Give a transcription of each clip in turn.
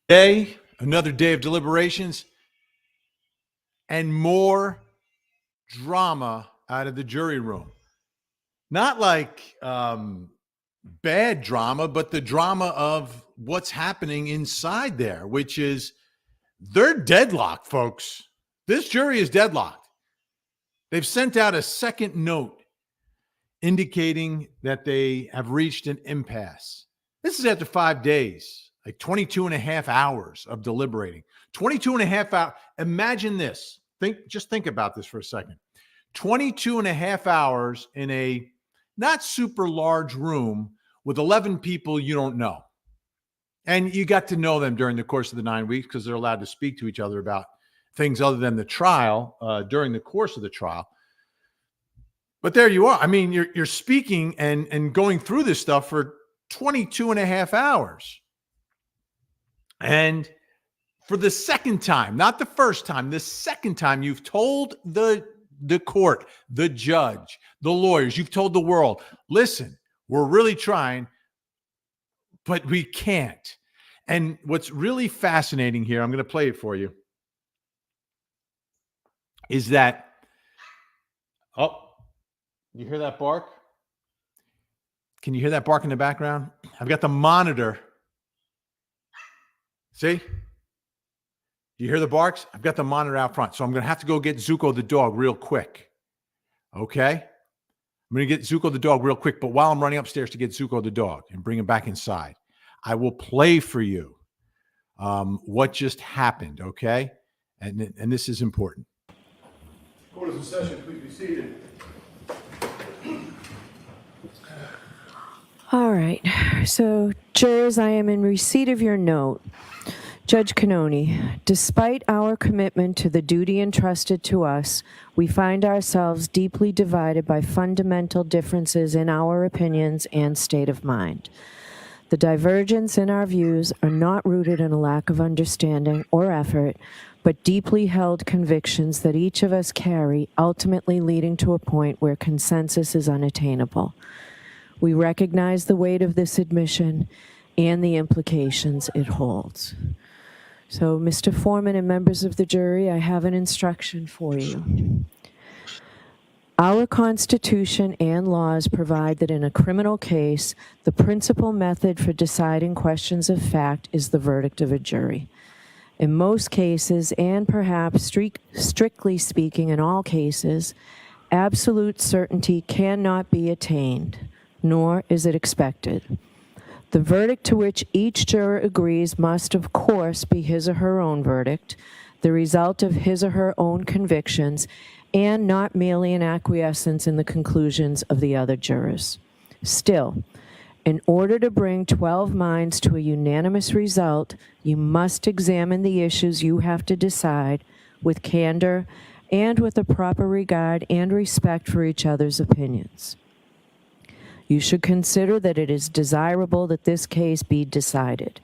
Another day of deliberations, and more drama out of the jury room. Not like bad drama, but the drama of what's happening inside there, which is they're deadlocked, folks. This jury is deadlocked. They've sent out a second note indicating that they have reached an impasse. This is after 5 days, like 22 and a half hours of deliberating. 22 and a half hours. Imagine this. Just think about this for a second. 22 and a half hours in a not super large room with 11 people you don't know. And you got to know them during the course of the 9 weeks because they're allowed to speak to each other about things other than the trial during the course of the trial. But there you are. I mean, you're speaking and going through this stuff for 22 and a half hours. And for the second time, not the first time, the second time, you've told the court, the judge, the lawyers, you've told the world, listen, we're really trying, but we can't. And what's really fascinating here, I'm going to play it for you, is that, you hear that bark? Can you hear that bark in the background? I've got the monitor. See? You hear the barks? I've got the monitor out front. So I'm going to have to go get Zuko the dog real quick. Okay? I'm going to get Zuko the dog real quick. But while I'm running upstairs to get Zuko the dog and bring him back inside, I will play for you what just happened. Okay? And this is important. Court is in session. Please be seated. All right. So, jurors, I am in receipt of your note. Judge Cannoni, despite our commitment to the duty entrusted to us, we find ourselves deeply divided by fundamental differences in our opinions and state of mind. The divergence in our views are not rooted in a lack of understanding or effort, but deeply held convictions that each of us carry, ultimately leading to a point where consensus is unattainable. We recognize the weight of this admission and the implications it holds. So, Mr. Foreman and members of the jury, I have an instruction for you. Our Constitution and laws provide that in a criminal case, the principal method for deciding questions of fact is the verdict of a jury. In most cases, and perhaps strictly speaking in all cases, absolute certainty cannot be attained, nor is it expected. The verdict to which each juror agrees must, of course, be his or her own verdict, the result of his or her own convictions, and not merely an acquiescence in the conclusions of the other jurors. Still, in order to bring 12 minds to a unanimous result, you must examine the issues you have to decide with candor and with a proper regard and respect for each other's opinions. You should consider that it is desirable that this case be decided.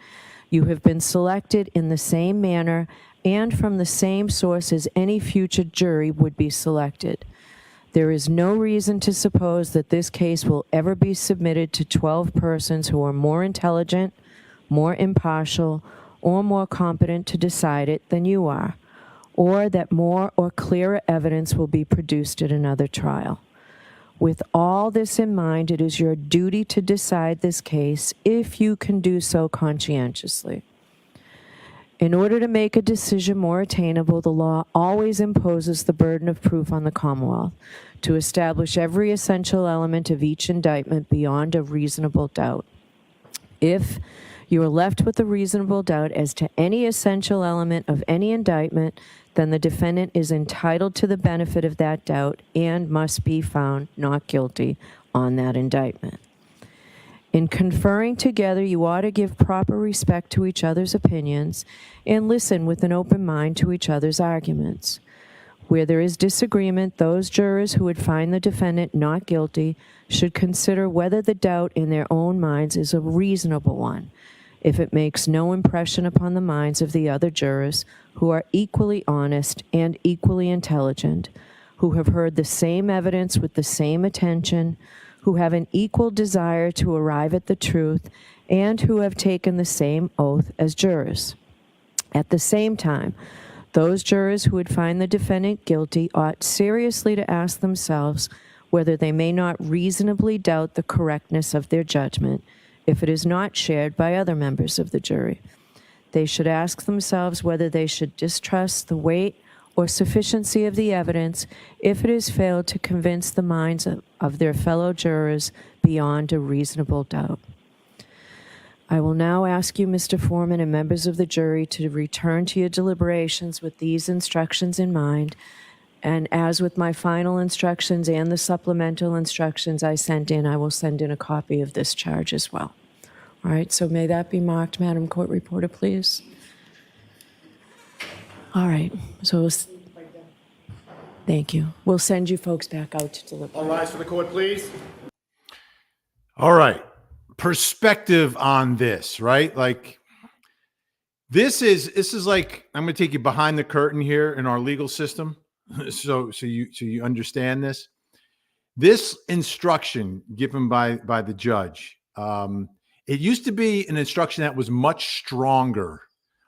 You have been selected in the same manner and from the same source as any future jury would be selected. There is no reason to suppose that this case will ever be submitted to 12 persons who are more intelligent, more impartial, or more competent to decide it than you are, or that more or clearer evidence will be produced at another trial. With all this in mind, it is your duty to decide this case if you can do so conscientiously. In order to make a decision more attainable, the law always imposes the burden of proof on the Commonwealth to establish every essential element of each indictment beyond a reasonable doubt. If you are left with a reasonable doubt as to any essential element of any indictment, then the defendant is entitled to the benefit of that doubt and must be found not guilty on that indictment. In conferring together, you ought to give proper respect to each other's opinions and listen with an open mind to each other's arguments. Where there is disagreement, those jurors who would find the defendant not guilty should consider whether the doubt in their own minds is a reasonable one, if it makes no impression upon the minds of the other jurors who are equally honest and equally intelligent, who have heard the same evidence with the same attention, who have an equal desire to arrive at the truth, and who have taken the same oath as jurors. At the same time, those jurors who would find the defendant guilty ought seriously to ask themselves whether they may not reasonably doubt the correctness of their judgment if it is not shared by other members of the jury. They should ask themselves whether they should distrust the weight or sufficiency of the evidence if it has failed to convince the minds of their fellow jurors beyond a reasonable doubt. I will now ask you, Mr. Foreman, and members of the jury to return to your deliberations with these instructions in mind. And as with my final instructions and the supplemental instructions I sent in, I will send in a copy of this charge as well. All right, so may that be marked, Madam Court Reporter, please. All right, so thank you. We'll send you folks back out to deliberate. All rise for the court, please. All right. Perspective on this, right? Like this is like, I'm going to take you behind the curtain here in our legal system. So you understand this. This instruction given by the judge, it used to be an instruction that was much stronger,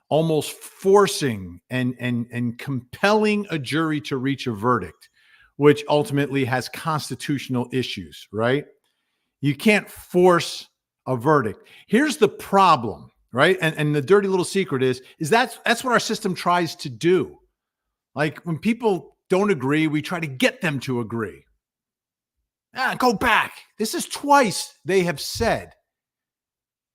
almost forcing and compelling a jury to reach a verdict, which ultimately has constitutional issues, right? You can't force a verdict. Here's the problem, right? And the dirty little secret is that's what our system tries to do. Like when people don't agree, we try to get them to agree. Go back. This is twice they have said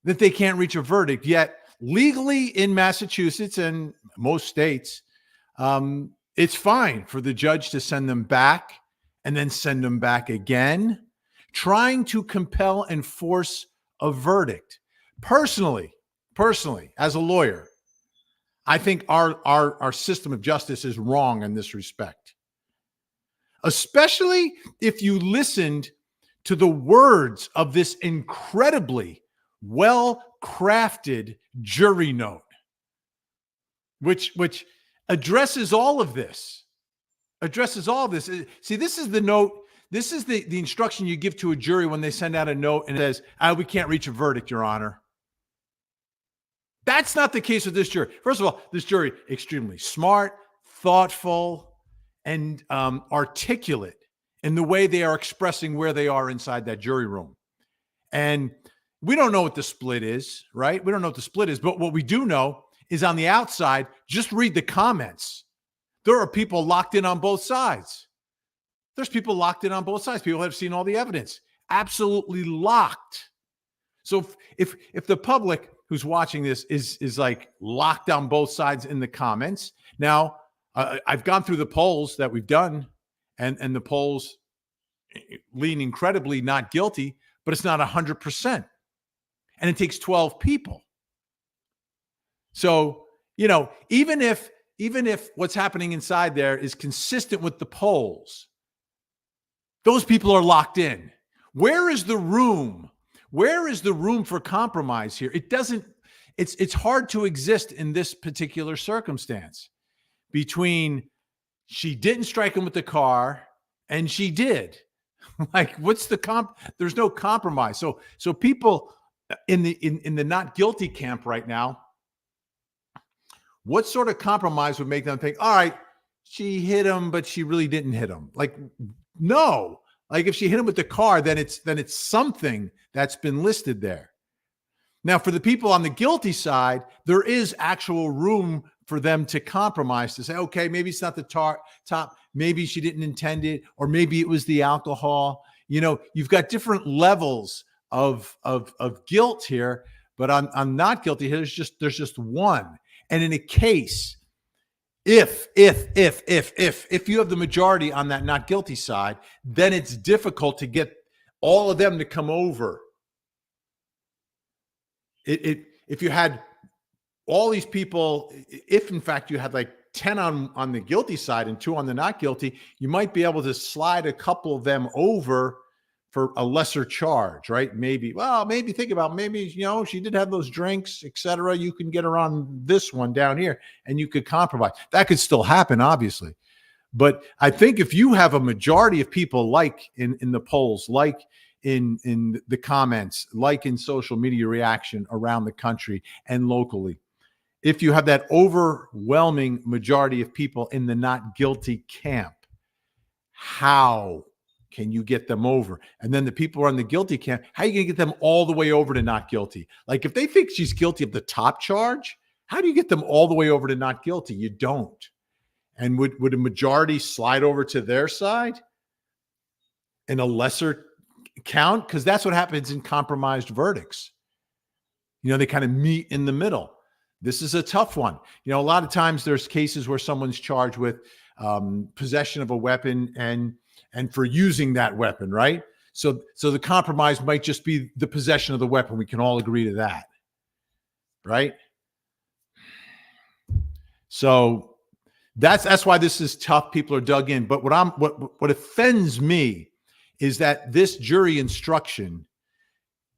that they can't reach a verdict. Yet legally in Massachusetts and most states, it's fine for the judge to send them back and then send them back again, trying to compel and force a verdict. Personally, as a lawyer, I think our system of justice is wrong in this respect, especially if you listened to the words of this incredibly well-crafted jury note, which addresses all of this. See, this is the note. This is the instruction you give to a jury when they send out a note and it says, we can't reach a verdict, Your Honor. That's not the case with this jury. First of all, this jury, extremely smart, thoughtful, and articulate in the way they are expressing where they are inside that jury room. And we don't know what the split is, right? We don't know what the split is, but what we do know is on the outside, just read the comments. There are people locked in on both sides. There's people locked in on both sides. People have seen all the evidence, absolutely locked. So if the public who's watching this is like locked on both sides in the comments. Now, I've gone through the polls that we've done, and the polls lean incredibly not guilty, but it's not 100%. And it takes 12 people. So, even if what's happening inside there is consistent with the polls, those people are locked in. Where is the room? Where is the room for compromise here? It's hard to exist in this particular circumstance between she didn't strike him with the car and she did. Like, what's the there's no compromise. So people in the not guilty camp right now, what sort of compromise would make them think, all right, she hit him, but she really didn't hit him? Like, no. Like if she hit him with the car, then it's something that's been listed there. Now, for the people on the guilty side, there is actual room for them to compromise, to say, okay, maybe it's not the top, maybe she didn't intend it, or maybe it was the alcohol. You've got different levels of guilt here, but on not guilty, there's just one. And in a case, if you have the majority on that not guilty side, then it's difficult to get all of them to come over. If you had all these people, if in fact you had like 10 on the guilty side and 2 on the not guilty, you might be able to slide a couple of them over for a lesser charge, right? Maybe think about, maybe, she did have those drinks, etc. You can get her on this one down here and you could compromise. That could still happen, obviously. But I think if you have a majority of people, like in the polls, like in the comments, like in social media reaction around the country and locally, if you have that overwhelming majority of people in the not guilty camp, how can you get them over? And then the people who are on the guilty camp, how are you going to get them all the way over to not guilty? Like if they think she's guilty of the top charge, how do you get them all the way over to not guilty? You don't. And would a majority slide over to their side in a lesser count? Because that's what happens in compromised verdicts. They kind of meet in the middle. This is a tough one. A lot of times there's cases where someone's charged with possession of a weapon and for using that weapon, right? So the compromise might just be the possession of the weapon. We can all agree to that, right? So that's why this is tough. People are dug in. But what offends me is that this jury instruction,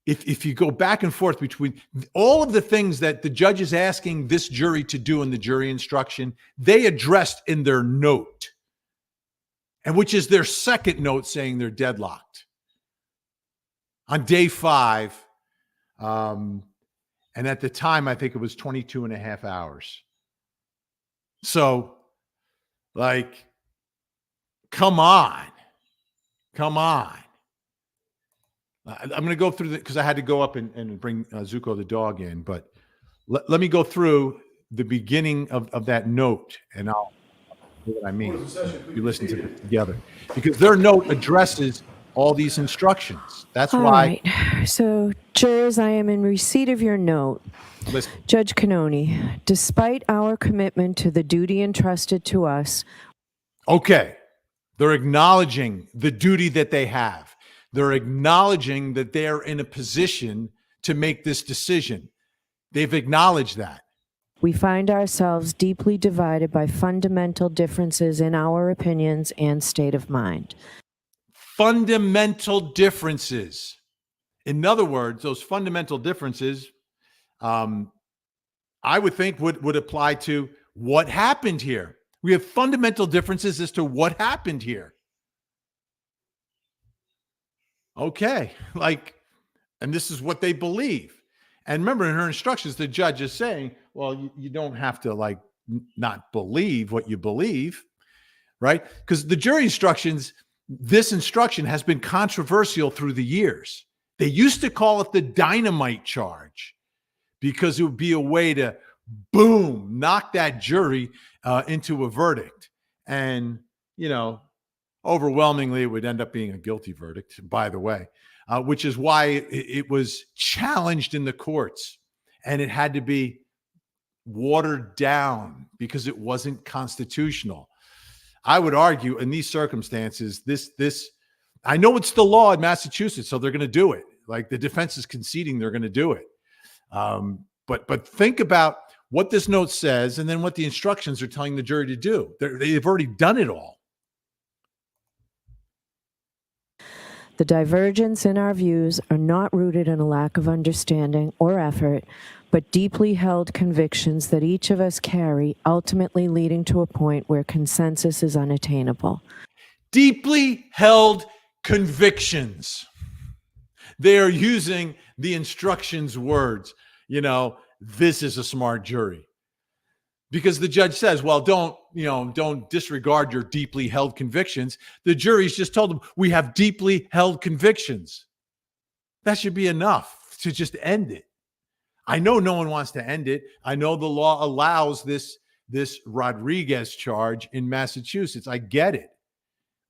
if you go back and forth between all of the things that the judge is asking this jury to do in the jury instruction, they addressed in their note, and which is their second note saying they're deadlocked on day 5. And at the time, I think it was 22 and a half hours. So, like, come on. I'm going to go through because I had to go up and bring Zuko the dog in, but let me go through the beginning of that note, and I'll see what I mean. You listen to it together, because their note addresses all these instructions. That's All why. right. So, jurors, I am in receipt of your note. Listen, Judge Cannoni, despite our commitment to the duty entrusted to us. okay, they're acknowledging the duty that they have. They're acknowledging that they're in a position to make this decision. They've acknowledged that. We find ourselves deeply divided by fundamental differences in our opinions and state of mind. Fundamental differences. In other words, those fundamental differences, I would think would apply to what happened here. We have fundamental differences as to what happened here. Okay, and this is what they believe. And remember, in her instructions, the judge is saying, well, you don't have to not believe what you believe, right? Because the jury instructions, this instruction has been controversial through the years. They used to call it the dynamite charge because it would be a way to, boom, knock that jury into a verdict. And, overwhelmingly, it would end up being a guilty verdict, by the way, which is why it was challenged in the courts, and it had to be watered down because it wasn't constitutional. I would argue in these circumstances, I know it's the law in Massachusetts, so they're going to do it. Like the defense is conceding they're going to do it. But think about what this note says and then what the instructions are telling the jury to do. They've already done it all. The divergence in our views are not rooted in a lack of understanding or effort, but deeply held convictions that each of us carry, ultimately leading to a point where consensus is unattainable. Deeply held convictions. They are using the instructions words. This is a smart jury. Because the judge says, well, don't disregard your deeply held convictions. The jury's just told them, we have deeply held convictions. That should be enough to just end it. I know no one wants to end it. I know the law allows this Rodriguez charge in Massachusetts. I get it.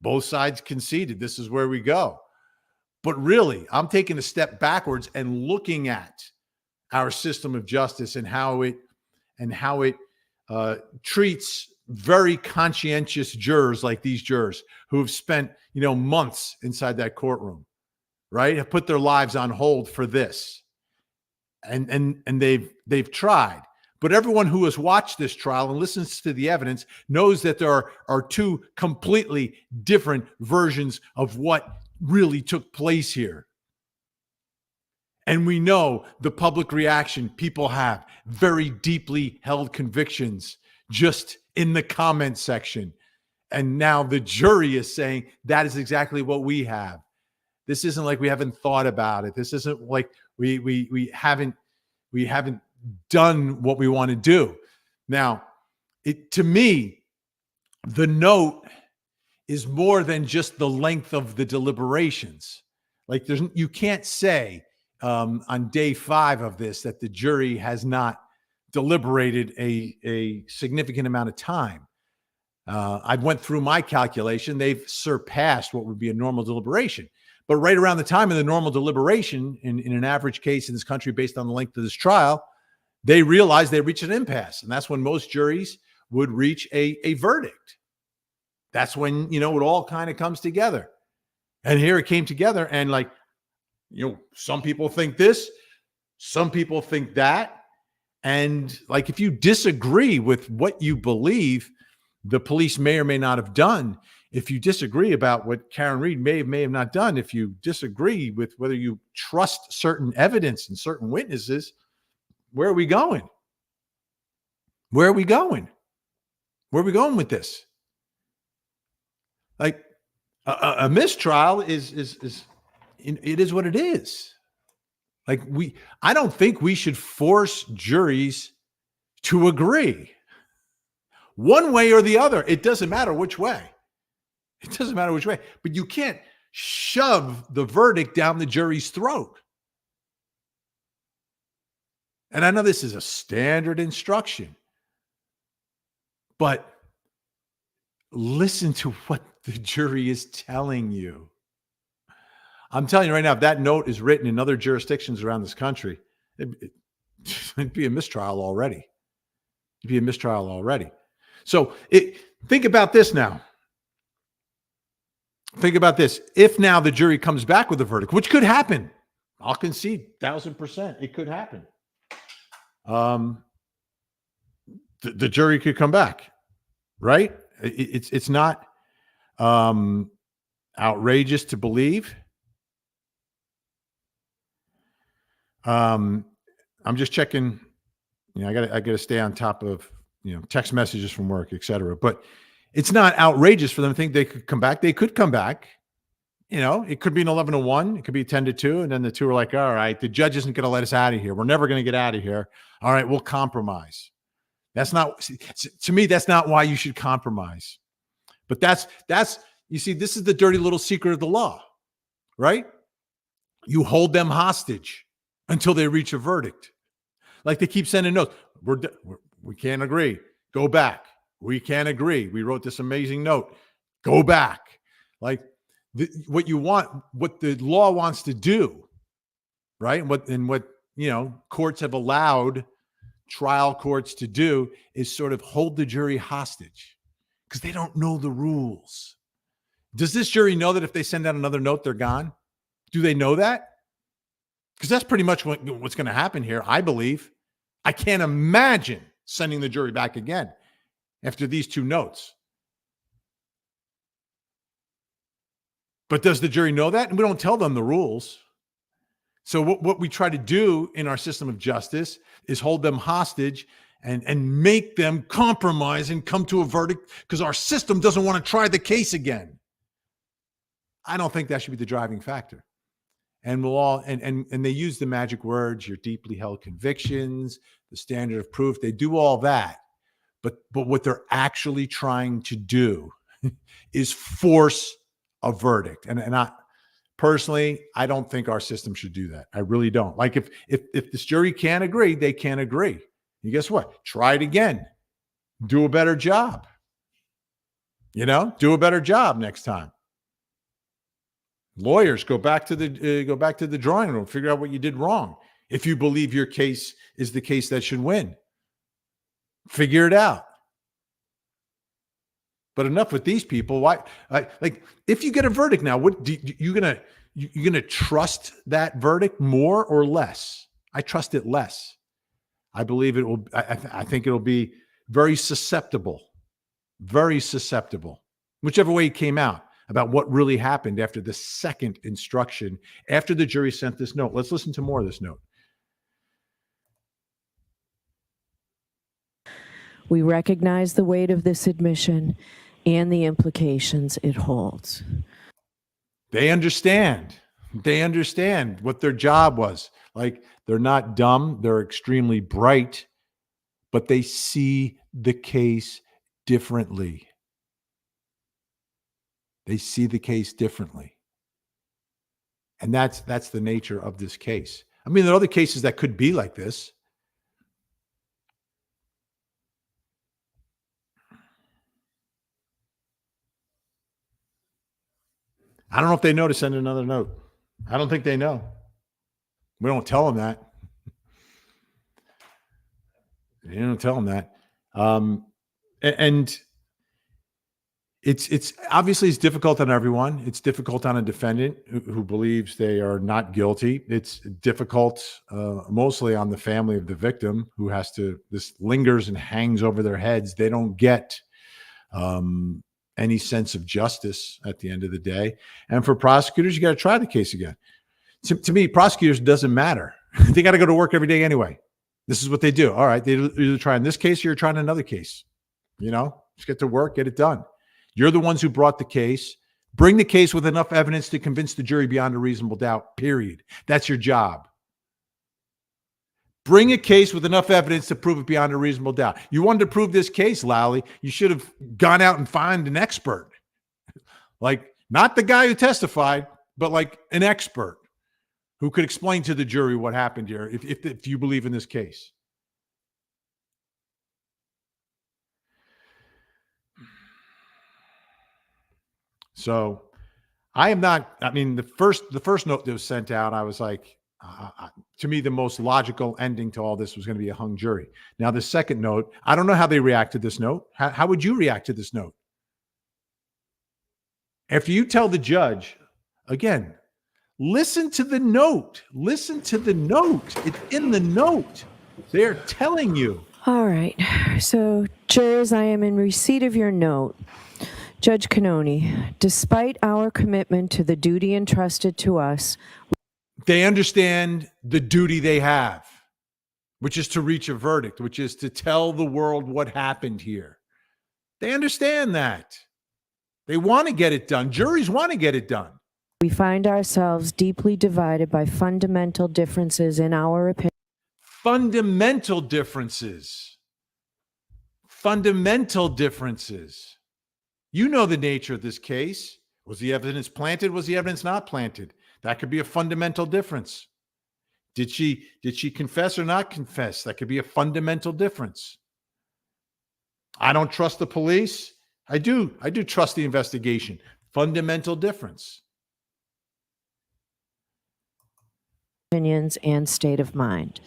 Both sides conceded. This is where we go. But really, I'm taking a step backwards and looking at our system of justice and how it treats very conscientious jurors like these jurors who have spent, months inside that courtroom, right? Have put their lives on hold for this. And they've tried. But everyone who has watched this trial and listens to the evidence knows that there are two completely different versions of what really took place here. And we know the public reaction people have, very deeply held convictions just in the comment section. And now the jury is saying that is exactly what we have. This isn't like we haven't thought about it. This isn't like we haven't done what we want to do. Now, to me, the note is more than just the length of the deliberations. Like you can't say on day 5 of this that the jury has not deliberated a significant amount of time. I went through my calculation. They've surpassed what would be a normal deliberation. But right around the time of the normal deliberation, in an average case in this country based on the length of this trial, they realized they reached an impasse. And that's when most juries would reach a verdict. That's when, it all kind of comes together. And here it came together. And some people think this, some people think that. And if you disagree with what you believe the police may or may not have done, if you disagree about what KarenRead may have not done, if you disagree with whether you trust certain evidence and certain witnesses, where are we going? Where are we going? Where are we going with this? A mistrial is it is what it is. I don't think we should force juries to agree one way or the other. It doesn't matter which way. It doesn't matter which way. But you can't shove the verdict down the jury's throat. And I know this is a standard instruction, but listen to what the jury is telling you. I'm telling you right now, if that note is written in other jurisdictions around this country, it'd be a mistrial already. It'd be a mistrial already. So think about this now. Think about this. If now the jury comes back with a verdict, which could happen, I'll concede 1,000%. It could happen. The jury could come back, right? It's not outrageous to believe. I'm just checking. I gotta stay on top of text messages from work, etc. But it's not outrageous for them to think they could come back. They could come back. It could be an 11-1. It could be 10-2. And then the two are like, all right, the judge isn't going to let us out of here. We're never going to get out of here. All right, we'll compromise. To me, that's not why you should compromise. But you see, this is the dirty little secret of the law, right? You hold them hostage until they reach a verdict. They keep sending notes. We can't agree. Go back. We can't agree. We wrote this amazing note. Go back. What the law wants to do, right? And what courts have allowed trial courts to do is sort of hold the jury hostage because they don't know the rules. Does this jury know that if they send out another note, they're gone? Do they know that? Because that's pretty much what's going to happen here, I believe. I can't imagine sending the jury back again after these two notes. But does the jury know that? And we don't tell them the rules. So what we try to do in our system of justice is hold them hostage and make them compromise and come to a verdict because our system doesn't want to try the case again. I don't think that should be the driving factor. And we'll all and they use the magic words, your deeply held convictions, the standard of proof. They do all that. But what they're actually trying to do is force a verdict. And I personally, I don't think our system should do that. I really don't. If this jury can't agree, they can't agree. And guess what? Try it again. Do a better job. Do a better job next time. Lawyers, go back to the drawing room, figure out what you did wrong. If you believe your case is the case that should win, figure it out. But enough with these people. Why? If you get a verdict now, you gonna trust that verdict more or less? I trust it less. I believe it will. I think it'll be very susceptible, whichever way it came out about what really happened after the second instruction, after the jury sent this note. Let's listen to more of this note. We recognize the weight of this admission and the implications it holds. They understand. They understand what their job was. Like, they're not dumb, they're extremely bright, but they see the case differently. They see the case differently. And that's the nature of this case. I mean, there are other cases that could be like this. I don't know if they know to send another note. I don't think they know. We don't tell them that. You don't tell them that. And it's obviously it's difficult on everyone. It's difficult on a defendant who believes they are not guilty. It's difficult mostly on the family of the victim who this lingers and hangs over their heads. They don't get any sense of justice at the end of the day. And for prosecutors, you got to try the case again. To me, prosecutors doesn't matter. They got to go to work every day anyway. This is what they do. All right, they either try in this case or you're trying another case. Just get to work, get it done. You're the ones who brought the case. Bring the case with enough evidence to convince the jury beyond a reasonable doubt, period. That's your job. Bring a case with enough evidence to prove it beyond a reasonable doubt. You wanted to prove this case, Lally. You should have gone out and found an expert. Like, not the guy who testified, but like an expert who could explain to the jury what happened here if you believe in this case. So I am not, I mean, the first note that was sent out, I was like, to me, the most logical ending to all this was going to be a hung jury. Now, the second note, I don't know how they react to this note. How would you react to this note? After you tell the judge, again, listen to the note. Listen to the note. It's in the note. They're telling you. All right. So, jurors, I am in receipt of your note. Judge Cannoni, despite our commitment to the duty entrusted to us, they understand the duty they have, which is to reach a verdict, which is to tell the world what happened here. They understand that. They want to get it done. Juries want to get it done. We find ourselves deeply divided by fundamental differences in our opinion. Fundamental differences. Fundamental differences. You know the nature of this case. Was the evidence planted? Was the evidence not planted? That could be a fundamental difference. Did she confess or not confess? That could be a fundamental difference. I don't trust the police. I do trust the investigation. Fundamental difference. Opinions and state of mind.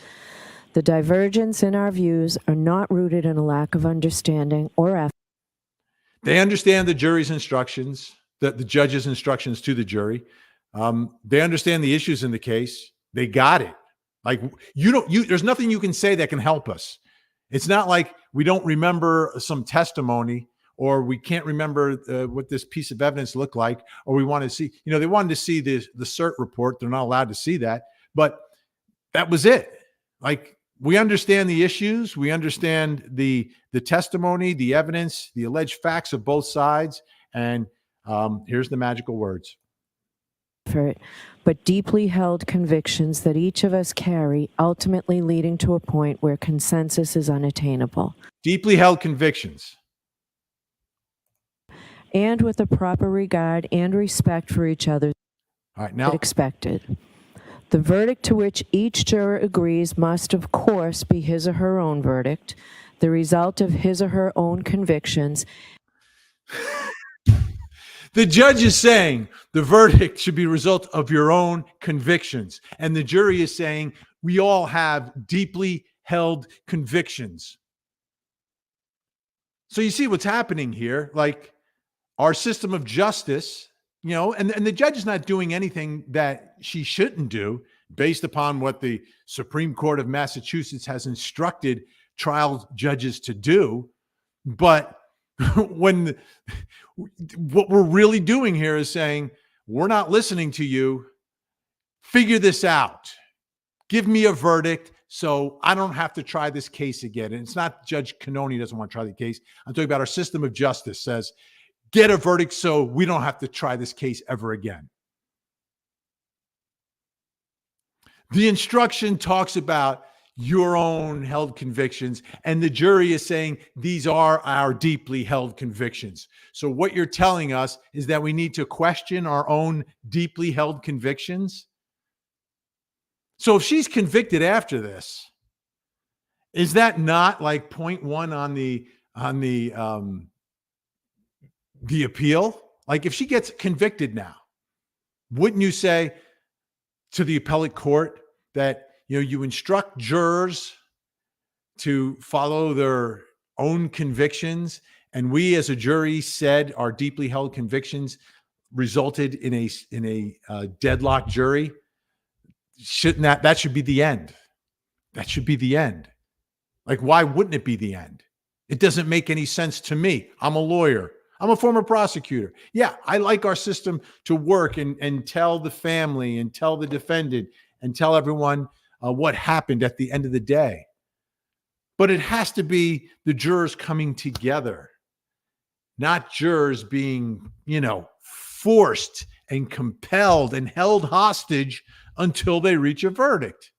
The divergence in our views are not rooted in a lack of understanding or effort. They understand the jury's instructions, the judge's instructions to the jury. They understand the issues in the case. They got it. Like, there's nothing you can say that can help us. It's not like we don't remember some testimony or we can't remember what this piece of evidence looked like, or we want to see, they wanted to see the cert report. They're not allowed to see that, but that was it. Like, we understand the issues. We understand the testimony, the evidence, the alleged facts of both sides. And here's the magical words. But deeply held convictions that each of us carry, ultimately leading to a point where consensus is unattainable. Deeply held convictions. And with a proper regard and respect for each other. All right, now expected. The verdict to which each juror agrees must, of course, be his or her own verdict, the result of his or her own convictions. The judge is saying the verdict should be a result of your own convictions. And the jury is saying we all have deeply held convictions. So you see what's happening here. Like, our system of justice, and the judge is not doing anything that she shouldn't do based upon what the Supreme Court of Massachusetts has instructed trial judges to do. But what we're really doing here is saying, we're not listening to you. Figure this out. Give me a verdict so I don't have to try this case again. And it's not Judge Cannoni doesn't want to try the case. I'm talking about our system of justice says, get a verdict so we don't have to try this case ever again. The instruction talks about your own held convictions, and the jury is saying these are our deeply held convictions. So what you're telling us is that we need to question our own deeply held convictions. So if she's convicted after this, is that not like point one on the appeal? Like if she gets convicted now, wouldn't you say to the appellate court that you instruct jurors to follow their own convictions, and we as a jury said our deeply held convictions resulted in a deadlock jury? Shouldn't that should be the end? That should be the end. Like, why wouldn't it be the end? It doesn't make any sense to me. I'm a lawyer. I'm a former prosecutor. Yeah, I like our system to work and tell the family and tell the defendant and tell everyone what happened at the end of the day. But it has to be the jurors coming together, not jurors being, forced and compelled and held hostage until they reach a verdict.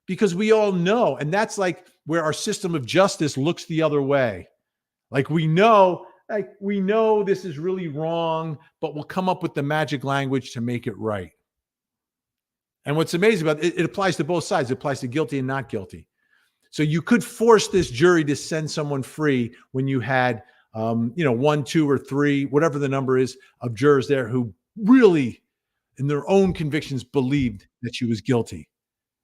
Because we all know, and that's like where our system of justice looks the other way. Like we know this is really wrong, but we'll come up with the magic language to make it right. And what's amazing about it, it applies to both sides. It applies to guilty and not guilty. So you could force this jury to send someone free when you had, 1, 2, or 3, whatever the number is, of jurors there who really, in their own convictions, believed that she was guilty.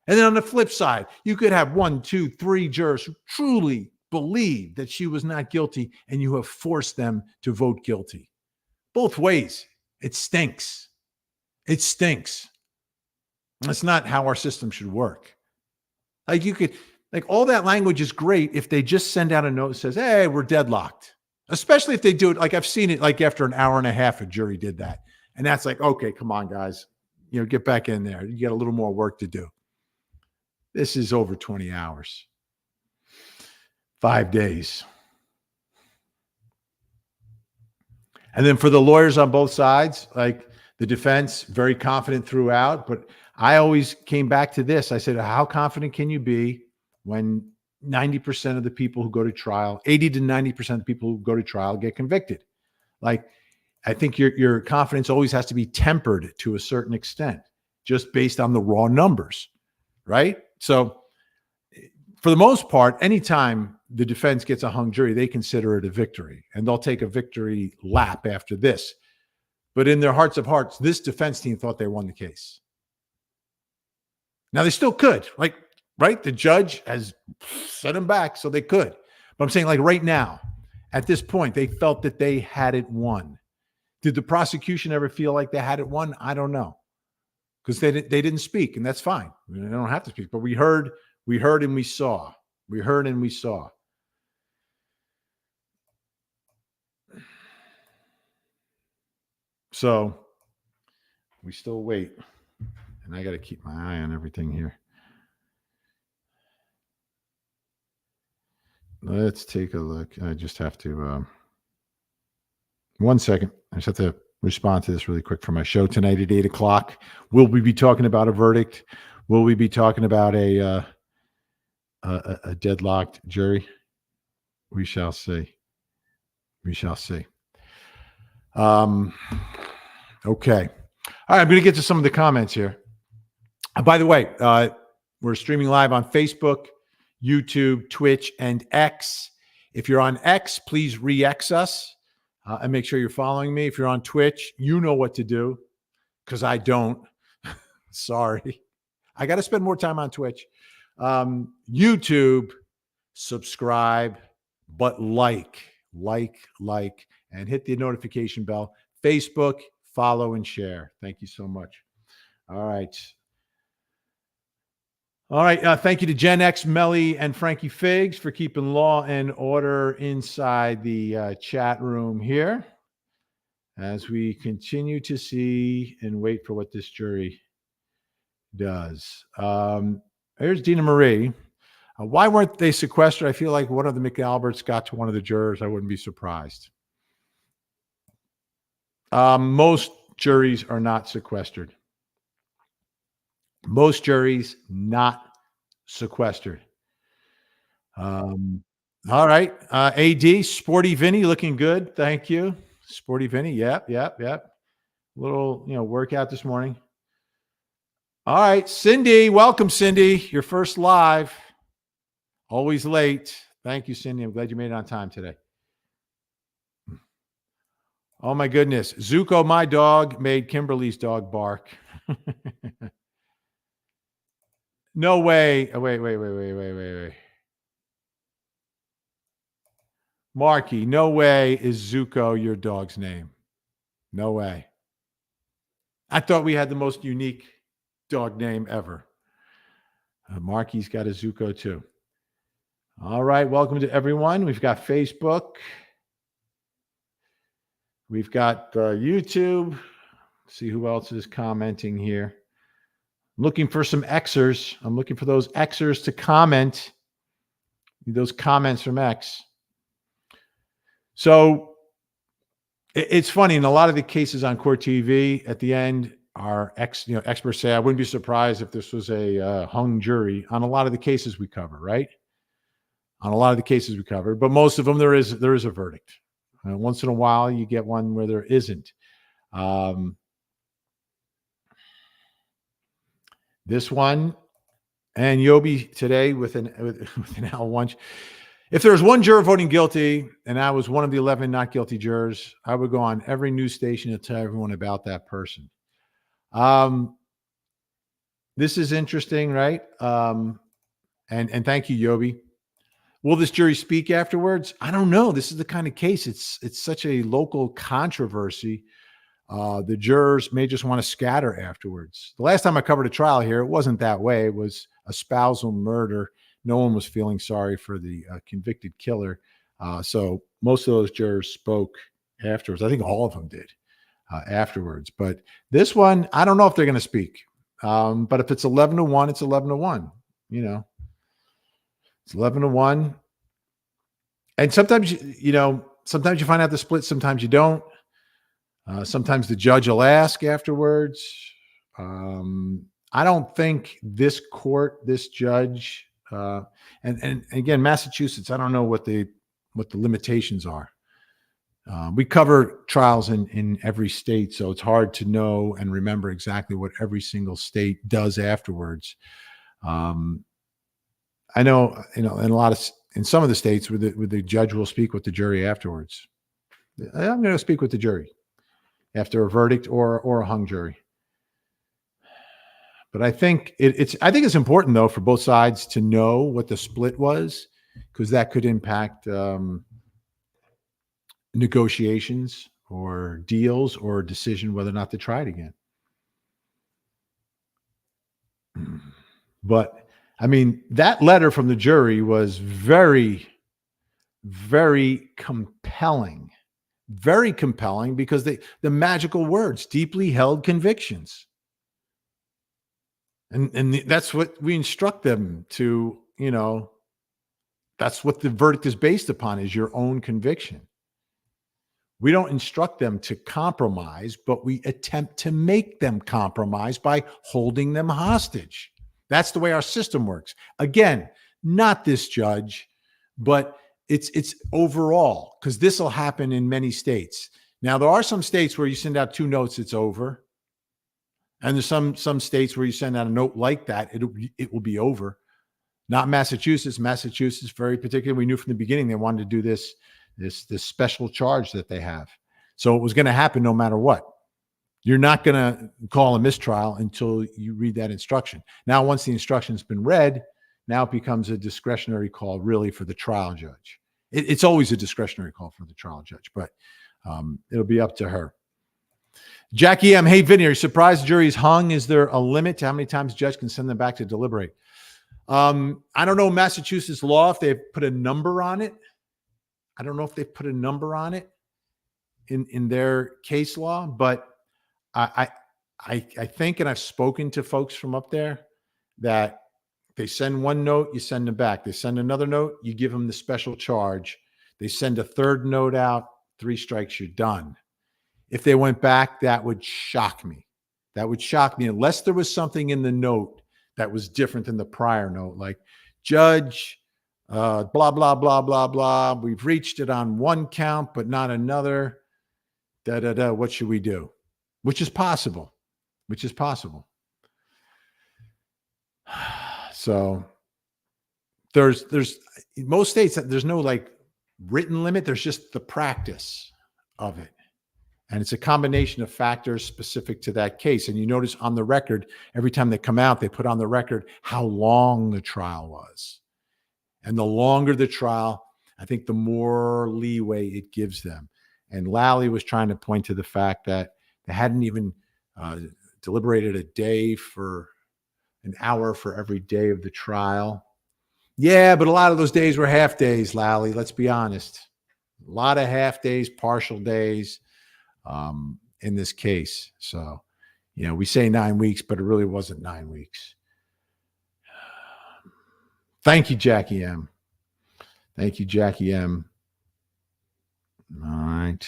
And then on the flip side, you could have 1, 2, 3 jurors who truly believed that she was not guilty, and you have forced them to vote guilty. Both ways, it stinks. It stinks. That's not how our system should work. All that language is great if they just send out a note that says, hey, we're deadlocked. Especially if they do it, like I've seen it, like after an hour and a half, a jury did that. And that's like, okay, come on, guys, get back in there. You got a little more work to do. This is over 20 hours, 5 days. And then for the lawyers on both sides, like the defense, very confident throughout. But I always came back to this. I said, how confident can you be when 90% of the people who go to trial, 80 to 90% of the people who go to trial get convicted? Like, I think your confidence always has to be tempered to a certain extent, just based on the raw numbers, right? So for the most part, anytime the defense gets a hung jury, they consider it a victory, and they'll take a victory lap after this. But in their hearts of hearts, this defense team thought they won the case. Now they still could, right? The judge has set them back, so they could. But I'm saying, right now, at this point, they felt that they had it won. Did the prosecution ever feel like they had it won? I don't know, because they didn't speak, and that's fine. They don't have to speak, but we heard and we saw. We heard and we saw. So we still wait, and I got to keep my eye on everything here. Let's take a look. I just have to 1 second. I just have to respond to this really quick for my show tonight at 8:00. Will we be talking about a verdict? Will we be talking about a deadlocked jury? We shall see. We shall see. Okay. All right. I'm going to get to some of the comments here. By the way, we're streaming live on Facebook, YouTube, Twitch, and X. If you're on X, please re-X us and make sure you're following me. If you're on Twitch, you know what to do, because I don't. Sorry. I got to spend more time on Twitch. YouTube, subscribe, but like, and hit the notification bell. Facebook, follow and share. Thank you so much. All right. Thank you to Gen X, Melly, and Frankie Figs for keeping law and order inside the chat room here, as we continue to see and wait for what this jury does. Here's Dina Marie. Why weren't they sequestered? I feel like one of the McAlberts got to one of the jurors. I wouldn't be surprised. Most juries are not sequestered. Most juries not sequestered. All right. AD, Sporty Vinny looking good. Thank you. Sporty Vinny. Yep. Little, workout this morning. All right. Cindy, welcome, Cindy. Your first live. Always late. Thank you, Cindy. I'm glad you made it on time today. Oh, my goodness. Zuko, my dog, made Kimberly's dog bark. No way. Oh, wait. Marky, no way is Zuko your dog's name. No way. I thought we had the most unique dog name ever. Marky's got a Zuko too. All right. Welcome to everyone. We've got Facebook. We've got YouTube. Let's see who else is commenting here. I'm looking for some Xers. I'm looking for those Xers to comment. Those comments from X. So it's funny, in a lot of the cases on Court TV, at the end, our experts say, I wouldn't be surprised if this was a hung jury on a lot of the cases we cover, right? On a lot of the cases we cover, but most of them there is a verdict. Once in a while, you get one where there isn't. This one, and Yobi today with an L1. If there was one juror voting guilty and I was one of the 11 not guilty jurors, I would go on every news station to tell everyone about that person. This is interesting, right? And thank you, Yobi. Will this jury speak afterwards? I don't know. This is the kind of case. It's such a local controversy. The jurors may just want to scatter afterwards. The last time I covered a trial here, it wasn't that way. It was a spousal murder. No one was feeling sorry for the convicted killer. So most of those jurors spoke afterwards. I think all of them did afterwards. But this one, I don't know if they're going to speak. But if it's 11-1, it's 11-1. It's 11-1. And sometimes, sometimes you find out the split. Sometimes you don't. Sometimes the judge will ask afterwards. I don't think this court, this judge, and again, Massachusetts, I don't know what the limitations are. We cover trials in every state, so it's hard to know and remember exactly what every single state does afterwards. I know, in some of the states where the judge will speak with the jury afterwards. I'm going to speak with the jury after a verdict or a hung jury. But I think it's important, though, for both sides to know what the split was, because that could impact negotiations or deals or a decision whether or not to try it again. But I mean, that letter from the jury was very, very compelling. Very compelling because the magical words, deeply held convictions. And that's what we instruct them to, that's what the verdict is based upon, is your own conviction. We don't instruct them to compromise, but we attempt to make them compromise by holding them hostage. That's the way our system works. Again, not this judge, but it's overall, because this will happen in many states. Now, there are some states where you send out 2 notes, it's over. And there's some states where you send out a note like that, it will be over. Not Massachusetts. Massachusetts, very particular. We knew from the beginning they wanted to do this special charge that they have. So it was going to happen no matter what. You're not going to call a mistrial until you read that instruction. Now, once the instruction's been read, now it becomes a discretionary call really for the trial judge. It's always a discretionary call for the trial judge, but it'll be up to her. Jackie M. Hey, Vinny, are you surprised the jury's hung? Is there a limit to how many times the judge can send them back to deliberate? I don't know Massachusetts law if they've put a number on it. I don't know if they've put a number on it in their case law, but I think, and I've spoken to folks from up there, that they send one note, you send them back. They send another note, you give them the special charge. They send a third note out, 3 strikes, you're done. If they went back, that would shock me. That would shock me unless there was something in the note that was different than the prior note, like Judge, blah, blah, blah, blah, blah. We've reached it on one count, but not another. Da, da, da. What should we do? Which is possible. So there's most states that there's no like written limit. There's just the practice of it. And it's a combination of factors specific to that case. And you notice on the record, every time they come out, they put on the record how long the trial was. And the longer the trial, I think the more leeway it gives them. And Lally was trying to point to the fact that they hadn't even deliberated an hour for every day of the trial. Yeah, but a lot of those days were half days, Lally. Let's be honest. A lot of half days, partial days. In this case. So, we say 9 weeks, but it really wasn't 9 weeks. Thank you, Jackie M. All right.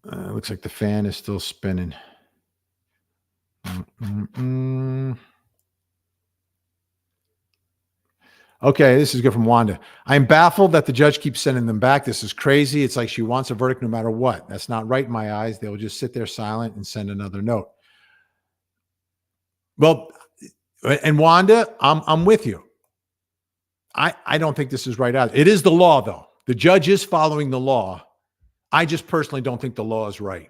Looks like the fan is still spinning. Okay, this is good from Wanda. I'm baffled that the judge keeps sending them back. This is crazy. It's like she wants a verdict no matter what. That's not right in my eyes. They will just sit there silent and send another note. Well, and Wanda, I'm with you. I don't think this is right out. It is the law, though. The judge is following the law. I just personally don't think the law is right.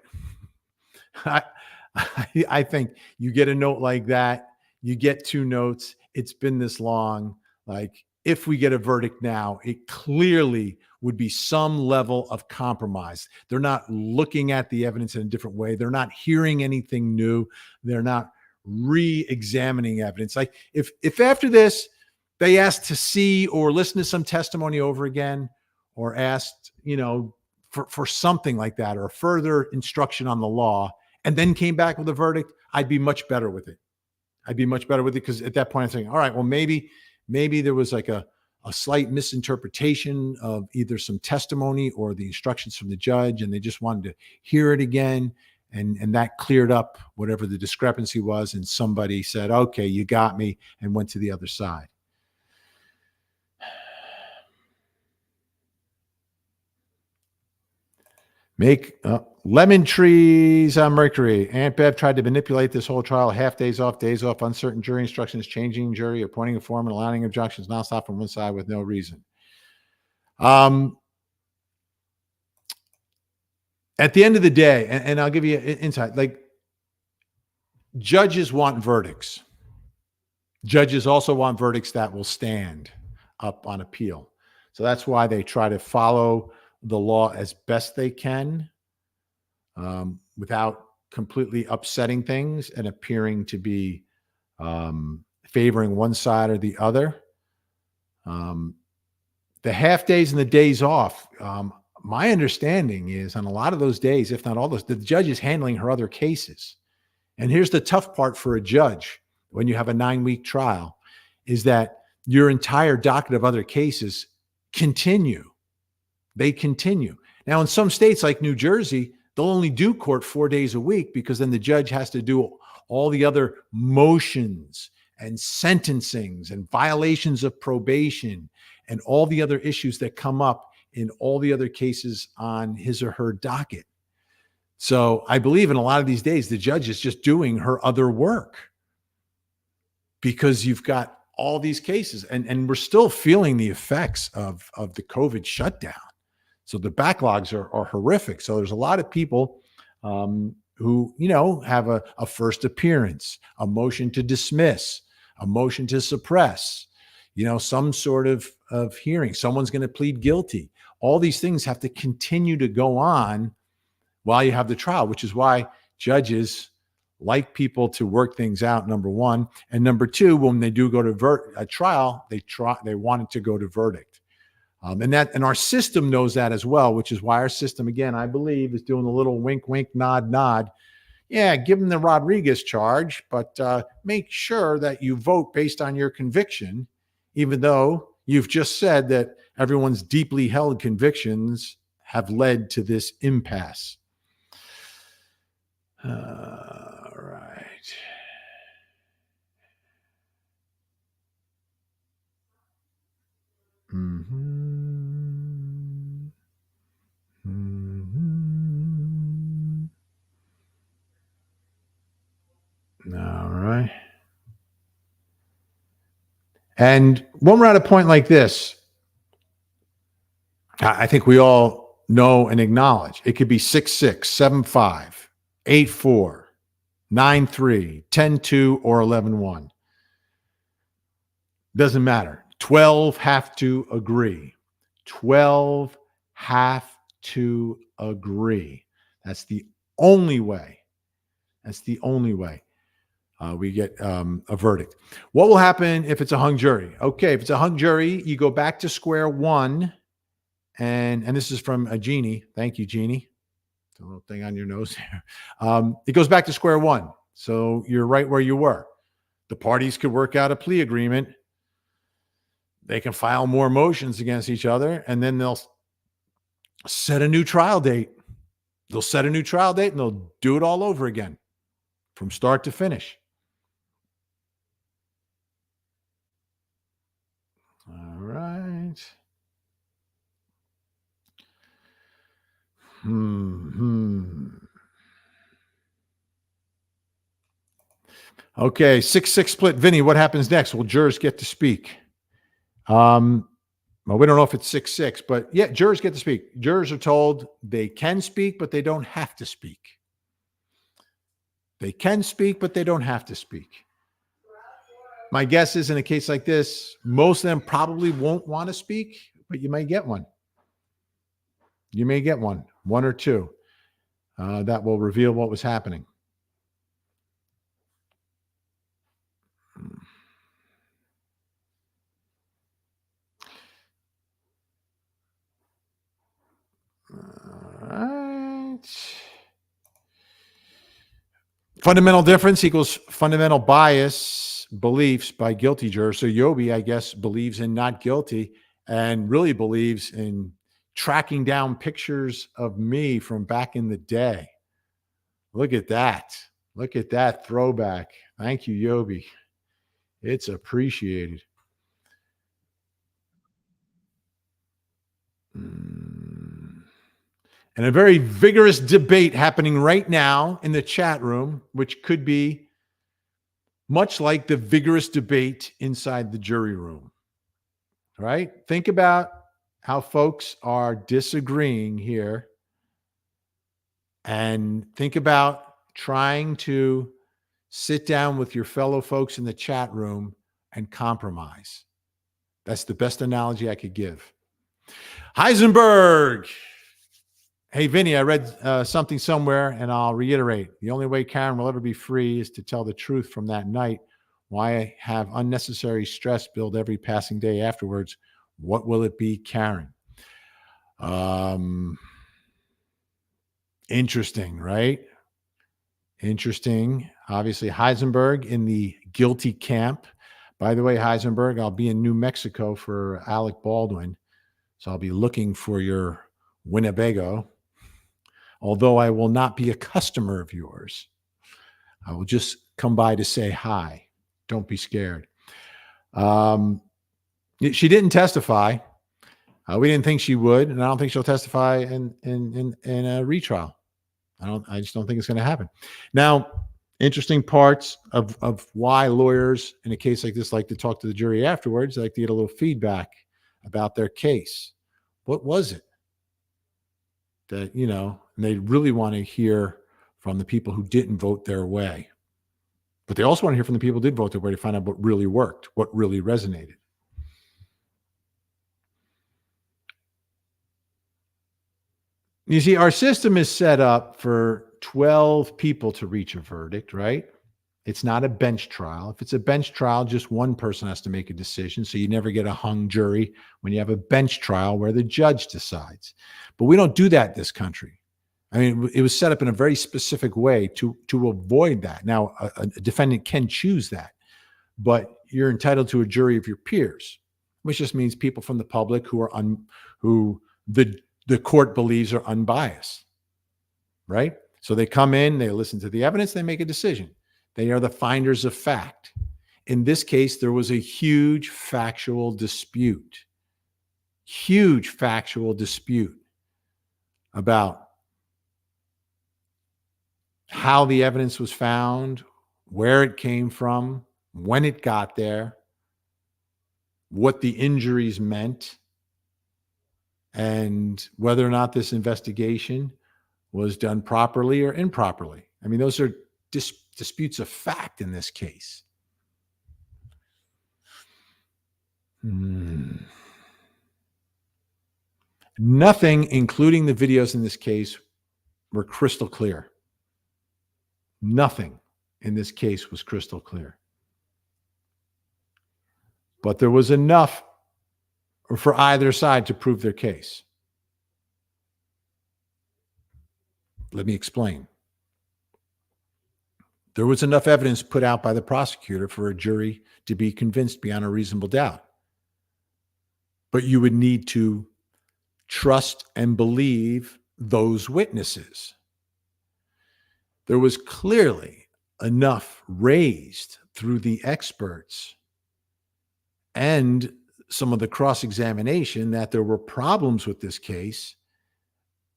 I think you get a note like that, you get 2 notes. It's been this long. Like, if we get a verdict now, it clearly would be some level of compromise. They're not looking at the evidence in a different way. They're not hearing anything new. They're not re-examining evidence. Like, if after this they asked to see or listen to some testimony over again, or asked, for something like that, or further instruction on the law, and then came back with a verdict, I'd be much better with it. Because at that point I'm saying, all right, well, maybe there was like a slight misinterpretation of either some testimony or the instructions from the judge, and they just wanted to hear it again. And that cleared up whatever the discrepancy was. And somebody said, okay, you got me, and went to the other side. Make lemon trees on Mercury. Aunt Bev tried to manipulate this whole trial. Half days off, uncertain jury instructions, changing jury, appointing a foreman, allowing objections, nonstop from one side with no reason. At the end of the day, and I'll give you insight, like, judges want verdicts. Judges also want verdicts that will stand up on appeal. So that's why they try to follow the law as best they can, without completely upsetting things and appearing to be favoring one side or the other. The half days and the days off, my understanding is on a lot of those days, if not all those, the judge is handling her other cases. And here's the tough part for a judge when you have a 9-week trial, is that your entire docket of other cases continue. They continue. Now, in some states like New Jersey, they'll only do court 4 days a week, because then the judge has to do all the other motions and sentencings and violations of probation and all the other issues that come up in all the other cases on his or her docket. So I believe in a lot of these days, the judge is just doing her other work, because you've got all these cases, and we're still feeling the effects of the COVID shutdown. So the backlogs are horrific. So there's a lot of people who, have a first appearance, a motion to dismiss, a motion to suppress, some sort of hearing. Someone's going to plead guilty. All these things have to continue to go on while you have the trial, which is why judges like people to work things out, number one. And number two, when they do go to a trial, they want it to go to verdict. And our system knows that as well, which is why our system, again, I believe, is doing a little wink, wink, nod, nod. Yeah, give them the Rodriguez charge, but make sure that you vote based on your conviction, even though you've just said that everyone's deeply held convictions have led to this impasse. All right. Mm-hmm. Mm-hmm. All right. And when we're at a point like this, I think we all know and acknowledge it could be 6-6, 7-5, 8-4, 9-3, 10-2, or 11-1. Doesn't matter. 12 have to agree. 12 have to agree. That's the only way. That's the only way we get a verdict. What will happen if it's a hung jury? Okay, if it's a hung jury, you go back to square one. And this is from a Jeannie. Thank you, Jeannie. The little thing on your nose there. It goes back to square one. So you're right where you were. The parties could work out a plea agreement. They can file more motions against each other, and then they'll set a new trial date. They'll set a new trial date, and they'll do it all over again from start to finish. All right. Okay, 6-6 split. Vinny, what happens next? Will jurors get to speak? Well, we don't know if it's 6-6, but yeah, jurors get to speak. Jurors are told they can speak, but they don't have to speak. They can speak, but they don't have to speak. My guess is in a case like this, most of them probably won't want to speak, but you may get one. You may get one or two that will reveal what was happening. All right. Fundamental difference equals fundamental bias beliefs by guilty jurors. So Yobi, I guess, believes in not guilty and really believes in tracking down pictures of me from back in the day. Look at that. Look at that throwback. Thank you, Yobi. It's appreciated. And a very vigorous debate happening right now in the chat room, which could be much like the vigorous debate inside the jury room. Right? Think about how folks are disagreeing here, and think about trying to sit down with your fellow folks in the chat room and compromise. That's the best analogy I could give. Heisenberg. Hey, Vinny, I read something somewhere, and I'll reiterate. The only way Karen will ever be free is to tell the truth from that night. Why have unnecessary stress build every passing day afterwards? What will it be, Karen? Interesting, right? Interesting. Obviously, Heisenberg in the guilty camp. By the way, Heisenberg, I'll be in New Mexico for Alec Baldwin. So I'll be looking for your Winnebago. Although I will not be a customer of yours. I will just come by to say hi. Don't be scared. She didn't testify. We didn't think she would, and I don't think she'll testify in a retrial. I just don't think it's going to happen. Now, interesting parts of why lawyers in a case like this like to talk to the jury afterwards, like to get a little feedback about their case. What was it that, and they really want to hear from the people who didn't vote their way. But they also want to hear from the people who did vote their way to find out what really worked, what really resonated. You see, our system is set up for 12 people to reach a verdict, right? It's not a bench trial. If it's a bench trial, just one person has to make a decision. So you never get a hung jury when you have a bench trial where the judge decides. But we don't do that in this country. I mean, it was set up in a very specific way to avoid that. Now, a defendant can choose that, but you're entitled to a jury of your peers, which just means people from the public who the court believes are unbiased, right? So they come in, they listen to the evidence, they make a decision. They are the finders of fact. In this case, there was a huge factual dispute about how the evidence was found, where it came from, when it got there, what the injuries meant, and whether or not this investigation was done properly or improperly. I mean, those are disputes of fact in this case. Nothing, including the videos in this case, were crystal clear. Nothing in this case was crystal clear. But there was enough for either side to prove their case. Let me explain. There was enough evidence put out by the prosecutor for a jury to be convinced beyond a reasonable doubt. But you would need to trust and believe those witnesses. There was clearly enough raised through the experts and some of the cross-examination that there were problems with this case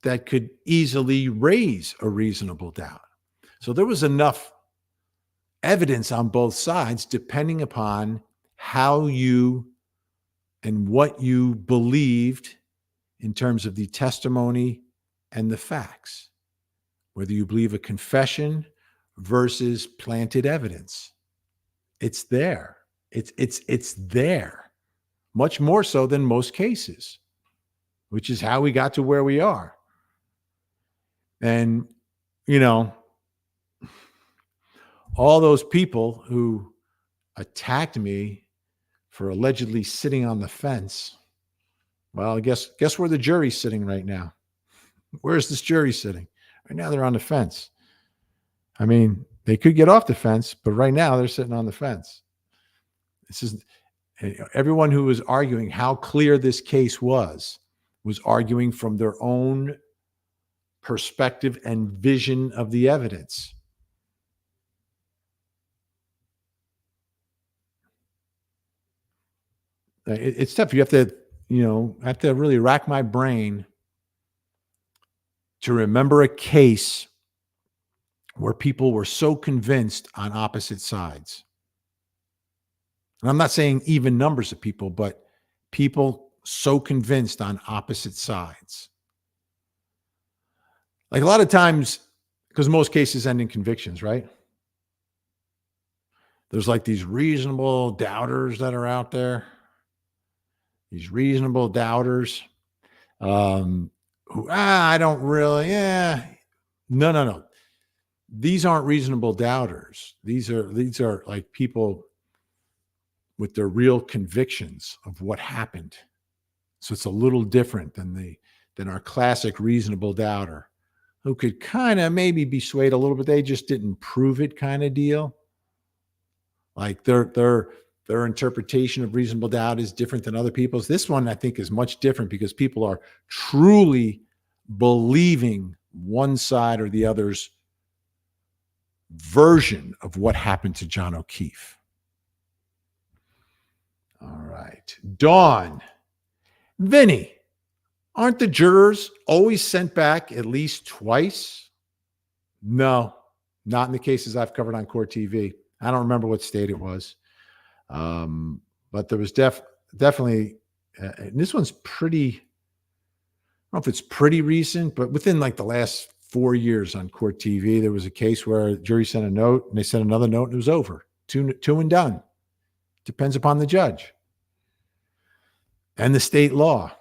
that could easily raise a reasonable doubt. So there was enough evidence on both sides, depending upon how you and what you believed in terms of the testimony and the facts, whether you believe a confession versus planted evidence. It's there. It's there, much more so than most cases, which is how we got to where we are. And, you know, all those people who attacked me for allegedly sitting on the fence, well, guess where the jury's sitting right now? Where's this jury sitting? Right now they're on the fence. I mean, they could get off the fence, but right now they're sitting on the fence. This is everyone who was arguing how clear this case was arguing from their own perspective and vision of the evidence. It's tough. You have to, I have to really rack my brain to remember a case where people were so convinced on opposite sides. And I'm not saying even numbers of people, but people so convinced on opposite sides. Like a lot of times, because most cases end in convictions, right? There's like these reasonable doubters that are out there. These reasonable doubters who, I don't really, No. These aren't reasonable doubters. These are like people with their real convictions of what happened. So it's a little different than our classic reasonable doubter who could kind of maybe be swayed a little bit. They just didn't prove it kind of deal. Like their interpretation of reasonable doubt is different than other people's. This one, I think, is much different because people are truly believing one side or the other's version of what happened to John O'Keefe. All right. Dawn. Vinny, aren't the jurors always sent back at least twice? No, not in the cases I've covered on Court TV. I don't remember what state it was. But there was definitely, and this one's pretty, I don't know if it's pretty recent, but within like the last 4 years on Court TV, there was a case where the jury sent a note and they sent another note and it was over. Two and done. Depends upon the judge and the state law.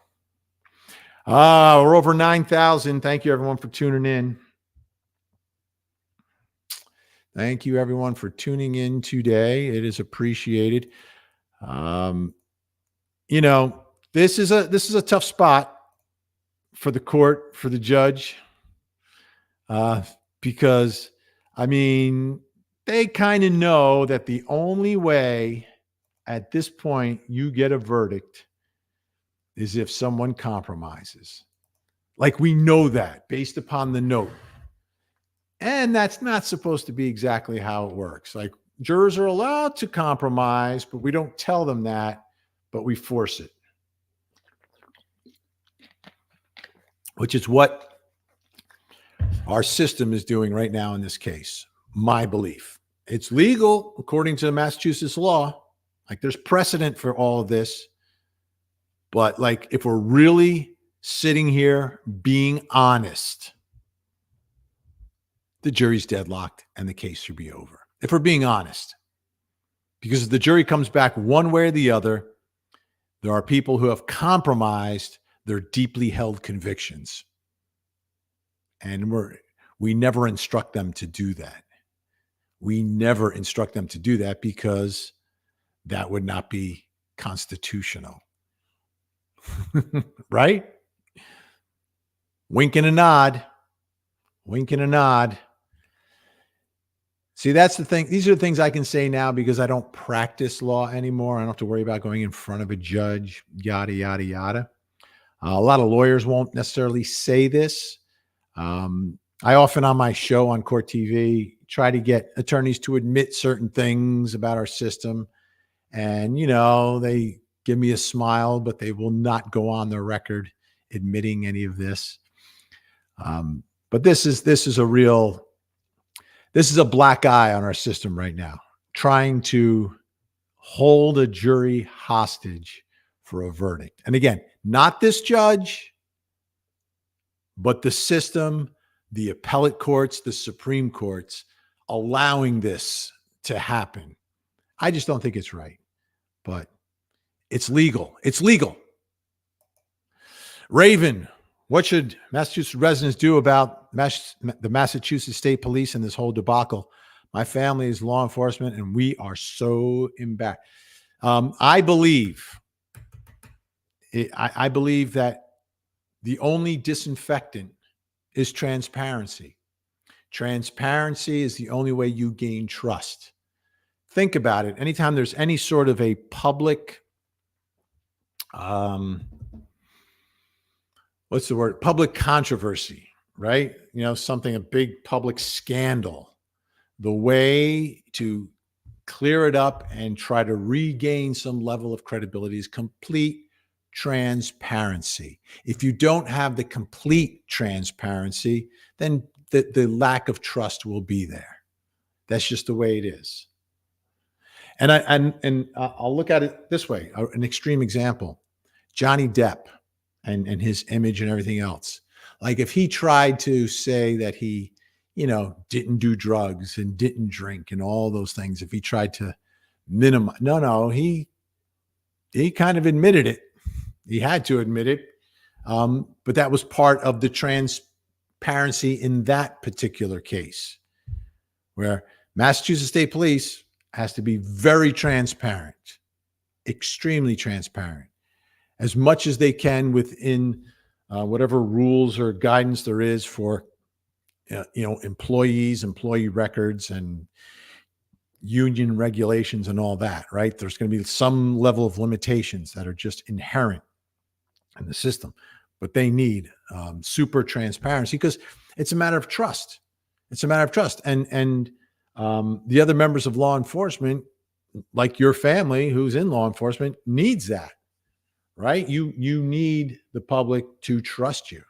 We're over 9,000. Thank you, everyone, for tuning in. Thank you, everyone, for tuning in today. It is appreciated. This is a tough spot for the court, for the judge, because, I mean, they kind of know that the only way at this point you get a verdict is if someone compromises. Like, we know that based upon the note. And that's not supposed to be exactly how it works. Like, jurors are allowed to compromise, but we don't tell them that, but we force it, which is what our system is doing right now in this case. My belief. It's legal according to the Massachusetts law. Like, there's precedent for all of this. But like, if we're really sitting here being honest, the jury's deadlocked and the case should be over. If we're being honest, because if the jury comes back one way or the other, there are people who have compromised their deeply held convictions. And we never instruct them to do that. We never instruct them to do that because that would not be constitutional. Right? Wink and a nod. Wink and a nod. See, that's the thing. These are the things I can say now because I don't practice law anymore. I don't have to worry about going in front of a judge, yada, yada, yada. A lot of lawyers won't necessarily say this. I often on my show on Court TV try to get attorneys to admit certain things about our system. And, they give me a smile, but they will not go on their record admitting any of this. But this is a black eye on our system right now, trying to hold a jury hostage for a verdict. And again, not this judge, but the system, the appellate courts, the Supreme Courts, allowing this to happen. I just don't think it's right, but it's legal. It's legal. Raven, what should Massachusetts residents do about the Massachusetts State Police and this whole debacle? My family is law enforcement, and we are so embarrassed. I believe that the only disinfectant is transparency. Transparency is the only way you gain trust. Think about it. Anytime there's any sort of a public, public controversy, right? Something, a big public scandal. The way to clear it up and try to regain some level of credibility is complete transparency. If you don't have the complete transparency, then the lack of trust will be there. That's just the way it is. And I'll look at it this way, an extreme example, Johnny Depp and his image and everything else. Like, if he tried to say that he, didn't do drugs and didn't drink and all those things, if he tried to minimize, he kind of admitted it. He had to admit it. But that was part of the transparency in that particular case, where Massachusetts State Police has to be very transparent, extremely transparent, as much as they can within whatever rules or guidance there is for, employees, employee records, and union regulations and all that, right? There's going to be some level of limitations that are just inherent in the system, but they need super transparency because it's a matter of trust. It's a matter of trust. And the other members of law enforcement, like your family who's in law enforcement, needs that, right? You need the public to trust you.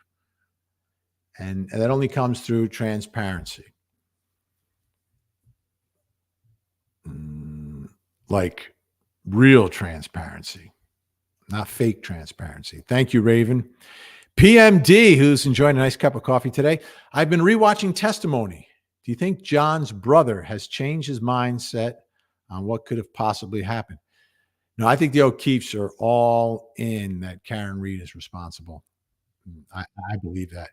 And that only comes through transparency. Like real transparency, not fake transparency. Thank you, Raven. PMD, who's enjoying a nice cup of coffee today. I've been rewatching Testimony. Do you think John's brother has changed his mindset on what could have possibly happened? No, I think the O'Keefes are all in that Karen Read is responsible. I believe that.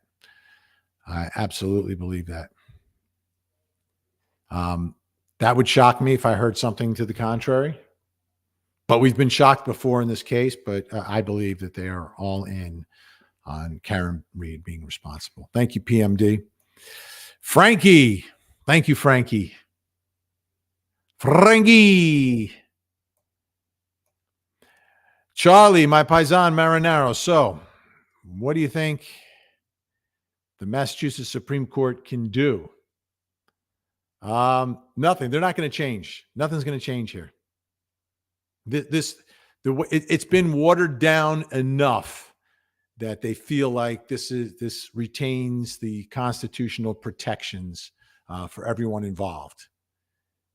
I absolutely believe that. That would shock me if I heard something to the contrary. But we've been shocked before in this case, but I believe that they are all in on Karen Read being responsible. Thank you, PMD. Frankie. Thank you, Frankie. Frankie. Charlie, my paisan marinero. So, what do you think the Massachusetts Supreme Court can do Nothing. They're not going to change. Nothing's going to change here. It's been watered down enough that they feel like this retains the constitutional protections for everyone involved.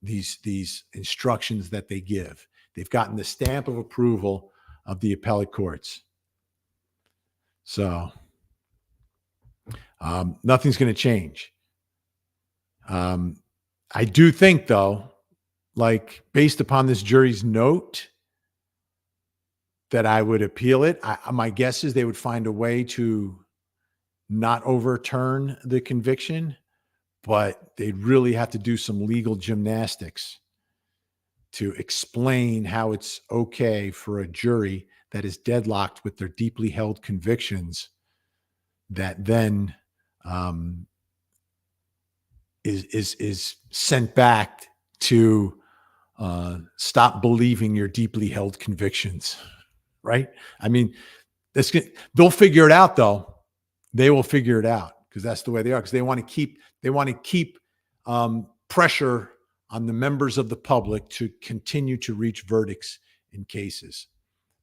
These instructions that they give, they've gotten the stamp of approval of the appellate courts. So nothing's going to change. I do think, though, like based upon this jury's note, that I would appeal it. My guess is they would find a way to not overturn the conviction, but they'd really have to do some legal gymnastics to explain how it's okay for a jury that is deadlocked with their deeply held convictions that then is sent back to stop believing your deeply held convictions, right? I mean, they'll figure it out, though. They will figure it out because that's the way they are. Because they want to keep pressure on the members of the public to continue to reach verdicts in cases.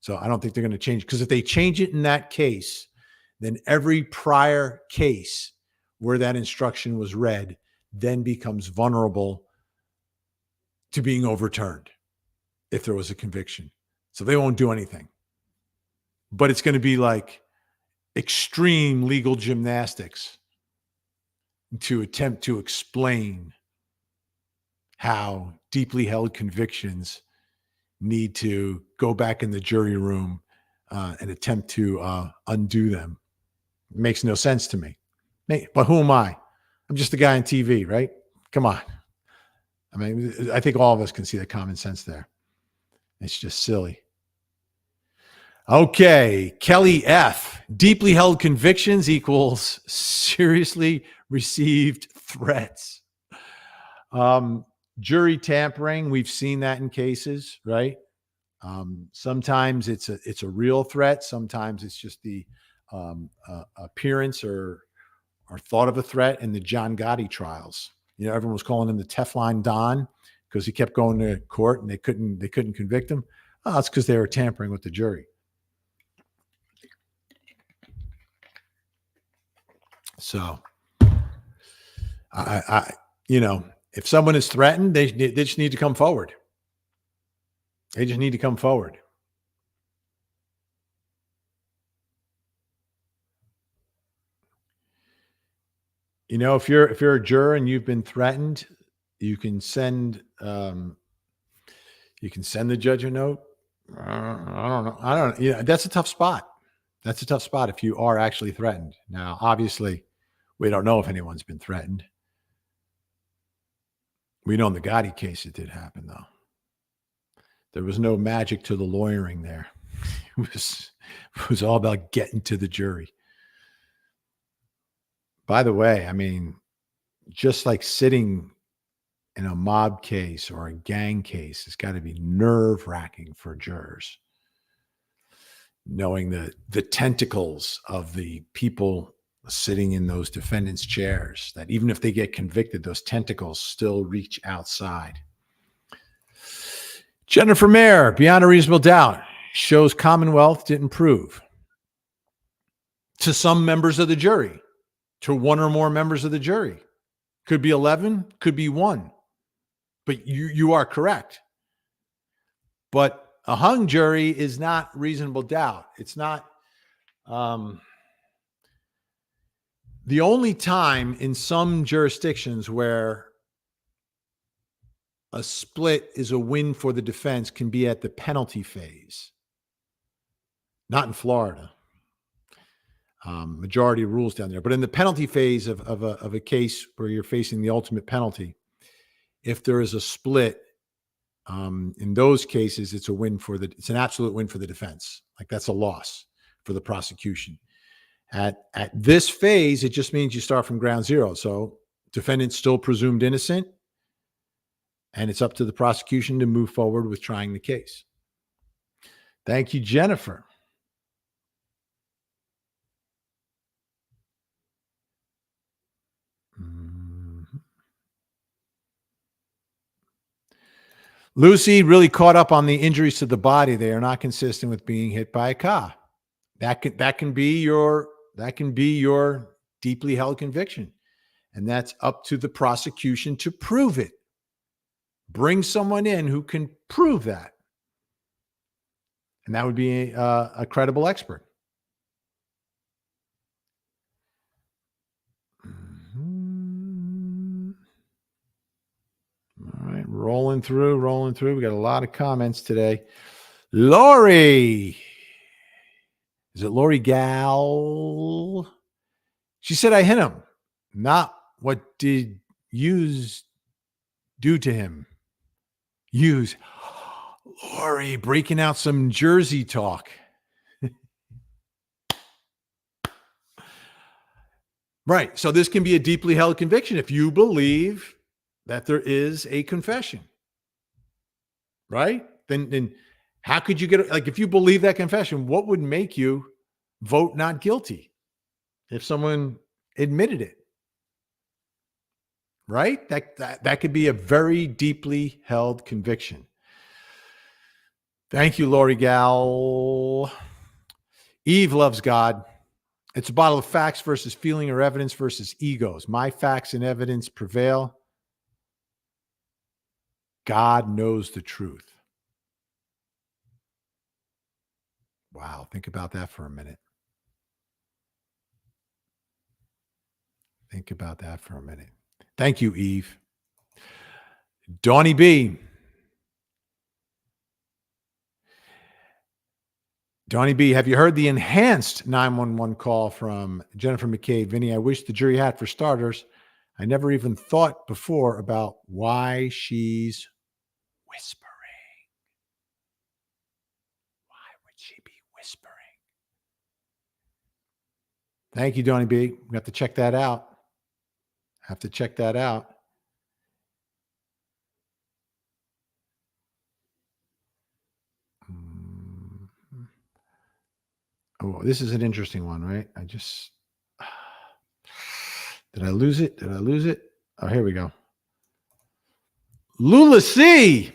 So I don't think they're going to change, because if they change it in that case, then every prior case where that instruction was read then becomes vulnerable to being overturned if there was a conviction. So they won't do anything. But it's going to be like extreme legal gymnastics to attempt to explain how deeply held convictions need to go back in the jury room and attempt to undo them. It makes no sense to me. But who am I? I'm just a guy on TV, right? Come on. I mean, I think all of us can see the common sense there. It's just silly. Okay, Kelly F. Deeply held convictions equals seriously received threats. Jury tampering, we've seen that in cases, right? Sometimes it's a real threat. Sometimes it's just the appearance or thought of a threat. In the John Gotti trials, everyone was calling him the Teflon Don because he kept going to court and they couldn't convict him. Oh, it's because they were tampering with the jury. So, if someone is threatened, they just need to come forward. They just need to come forward. If you're a juror and you've been threatened, you can send the judge a note. I don't know. That's a tough spot. That's a tough spot if you are actually threatened. Now, obviously, we don't know if anyone's been threatened. We know in the Gotti case it did happen, though. There was no magic to the lawyering there. It was all about getting to the jury. By the way, I mean, just like sitting in a mob case or a gang case, it's got to be nerve-wracking for jurors. Knowing the tentacles of the people sitting in those defendants' chairs, that even if they get convicted, those tentacles still reach outside. Jennifer Mayer, beyond a reasonable doubt, shows Commonwealth didn't prove to some members of the jury, to one or more members of the jury. Could be 11, could be 1. But you are correct. But a hung jury is not reasonable doubt. It's not the only time in some jurisdictions where a split is a win for the defense can be at the penalty phase. Not in Florida. Majority rules down there. But in the penalty phase of a case where you're facing the ultimate penalty, if there is a split, in those cases, it's an absolute win for the defense. Like that's a loss for the prosecution. At this phase, it just means you start from ground zero. So defendant's still presumed innocent, and it's up to the prosecution to move forward with trying the case. Thank you, Jennifer. Lucy really caught up on the injuries to the body. They are not consistent with being hit by a car. That can be your deeply held conviction. And that's up to the prosecution to prove it. Bring someone in who can prove that. And that would be a credible expert. All right, rolling through. We got a lot of comments today. Lori. Is it Lori Gal? She said, I hit him. Not what did Hughes do to him? Hughes. Lori, breaking out some Jersey talk. Right. So this can be a deeply held conviction if you believe that there is a confession. Right? Then how could you get, like, if you believe that confession, what would make you vote not guilty if someone admitted it? Right? That could be a very deeply held conviction. Thank you, Lori Gal. Eve loves God. It's a bottle of facts versus feeling or evidence versus egos. My facts and evidence prevail. God knows the truth. Wow. Think about that for a minute. Think about that for a minute. Thank you, Eve. Donnie B. Donnie B, have you heard the enhanced 911 call from Jennifer McCabe? Vinny, I wish the jury had. For starters, I never even thought before about why she's whispering. Why would she be whispering? Thank you, Donnie B. We have to check that out. Oh, this is an interesting one, right? Did I lose it? Oh, here we go. Lula C.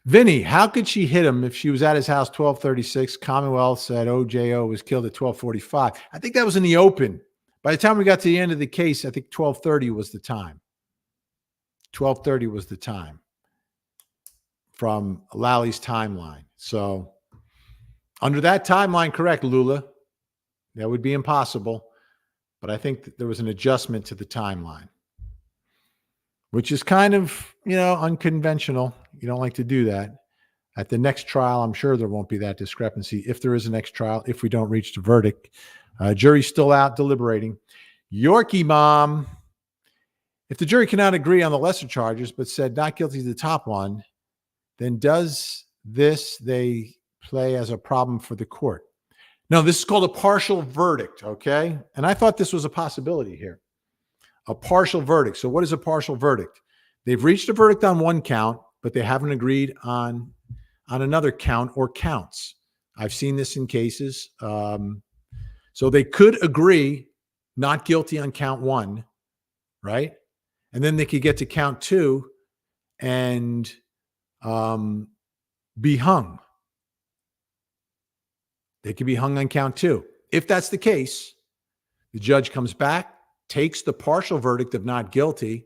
Vinny, how could she hit him if she was at his house 12:36? Commonwealth said OJO was killed at 12:45. I think that was in the open. By the time we got to the end of the case, I think 12:30 was the time. 12:30 was the time from Lally's timeline. So under that timeline, correct, Lula, that would be impossible. But I think that there was an adjustment to the timeline, which is kind of, unconventional. You don't like to do that. At the next trial, I'm sure there won't be that discrepancy. If there is a next trial, if we don't reach the verdict, jury's still out deliberating. Yorkie Mom, if the jury cannot agree on the lesser charges, but said not guilty to the top one, then does they play as a problem for the court? No, this is called a partial verdict, okay? And I thought this was a possibility here. A partial verdict. So what is a partial verdict? They've reached a verdict on one count, but they haven't agreed on another count or counts. I've seen this in cases. So they could agree not guilty on count one, right? And then they could get to count two and be hung. They could be hung on count two. If that's the case, the judge comes back, takes the partial verdict of not guilty.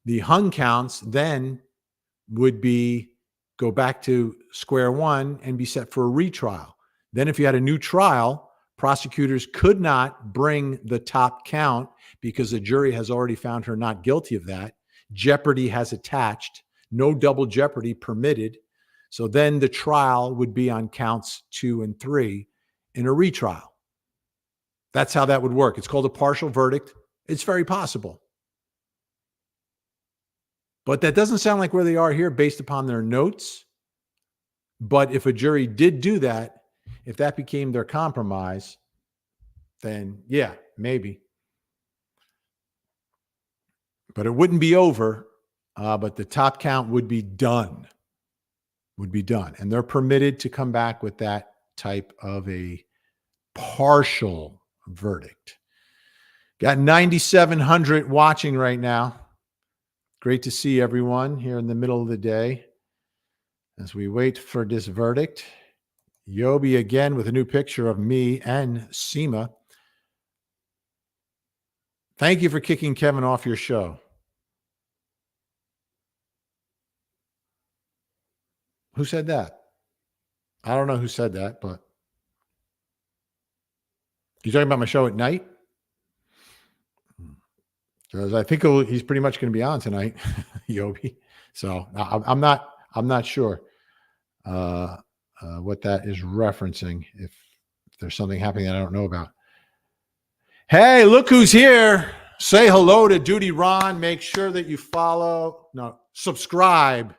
The hung counts then would go back to square one and be set for a retrial. Then if you had a new trial, prosecutors could not bring the top count because the jury has already found her not guilty of that. Jeopardy has attached. No double jeopardy permitted. So then the trial would be on counts 2 and 3 in a retrial. That's how that would work. It's called a partial verdict. It's very possible. But that doesn't sound like where they are here based upon their notes. But if a jury did do that, if that became their compromise, then yeah, maybe. But it wouldn't be over, but the top count would be done. And they're permitted to come back with that type of a partial verdict. Got 9,700 watching right now. Great to see everyone here in the middle of the day as we wait for this verdict. Yobi again with a new picture of me and Seema. Thank you for kicking Kevin off your show. Who said that? I don't know who said that, but you talking about my show at night? Because I think he's pretty much going to be on tonight, Yobi. So I'm not sure what that is referencing. If there's something happening that I don't know about. Hey, look who's here. Say hello to Duty Ron. Make sure that you subscribe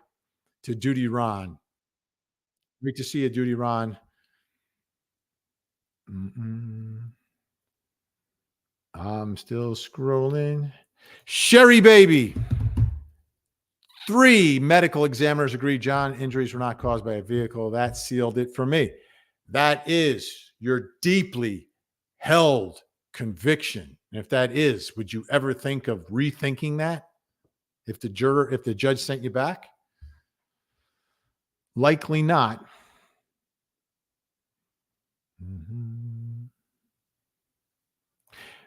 to Duty Ron. Great to see you, Duty Ron. I'm still scrolling. Sherry Baby. 3 medical examiners agreed John injuries were not caused by a vehicle. That sealed it for me. That is your deeply held conviction. And if that is, would you ever think of rethinking that? If the judge sent you back? Likely not.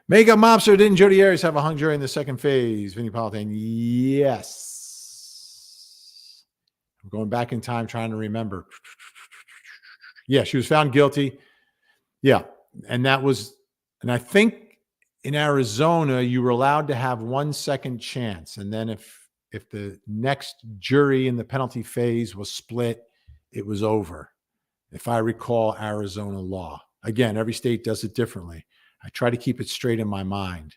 Makeup Mobster, didn't Jody Arias have a hung jury in the second phase? Vinny Politan, yes. I'm going back in time trying to remember. Yeah, she was found guilty. Yeah, and I think in Arizona, you were allowed to have 1 second chance. And then if the next jury in the penalty phase was split, it was over. If I recall Arizona law. Again, every state does it differently. I try to keep it straight in my mind.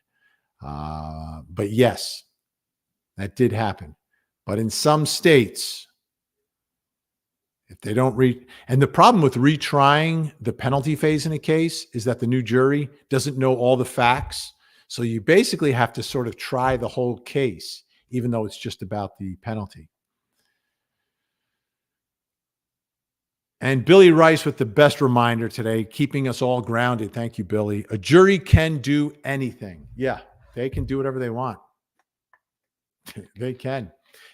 But yes, that did happen. But in some states, if they don't and the problem with retrying the penalty phase in a case is that the new jury doesn't know all the facts. So you basically have to sort of try the whole case, even though it's just about the penalty. And Billy Rice with the best reminder today, keeping us all grounded. Thank you, Billy. A jury can do anything. Yeah, they can do whatever they want. They can.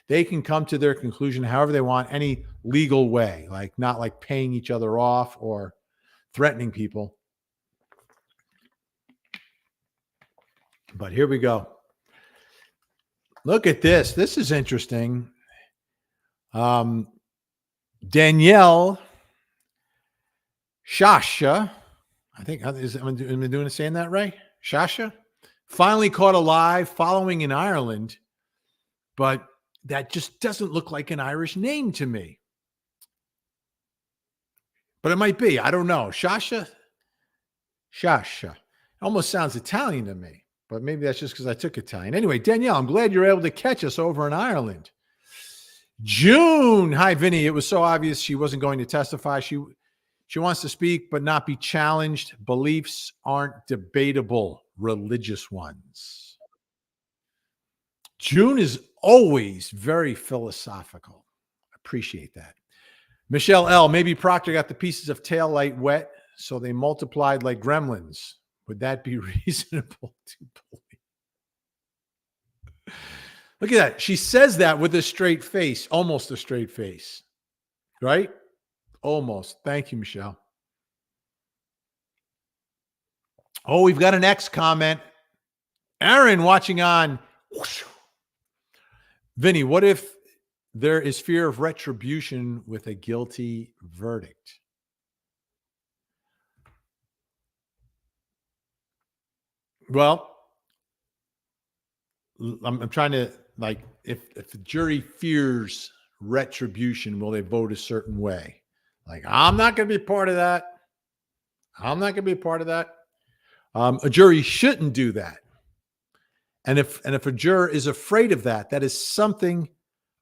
They can come to their conclusion however they want, any legal way, not like paying each other off or threatening people. But here we go. Look at this. This is interesting. Danielle Shasha, I think, am I saying that right? Shasha, finally caught alive following in Ireland, but that just doesn't look like an Irish name to me. But it might be. I don't know. Shasha. Almost sounds Italian to me, but maybe that's just because I took Italian. Anyway, Danielle, I'm glad you're able to catch us over in Ireland. June. Hi, Vinny. It was so obvious she wasn't going to testify. She wants to speak but not be challenged. Beliefs aren't debatable, religious ones. June is always very philosophical. Appreciate that. Michelle L. Maybe Proctor got the pieces of taillight wet, so they multiplied like gremlins. Would that be reasonable to believe? Look at that. She says that with a straight face, almost a straight face, right? Almost. Thank you, Michelle. Oh, we've got an X comment. Aaron watching on. Vinny, what if there is fear of retribution with a guilty verdict? Well, I'm trying to, if the jury fears retribution, will they vote a certain way? I'm not going to be part of that. A jury shouldn't do that. And if a juror is afraid of that, that is something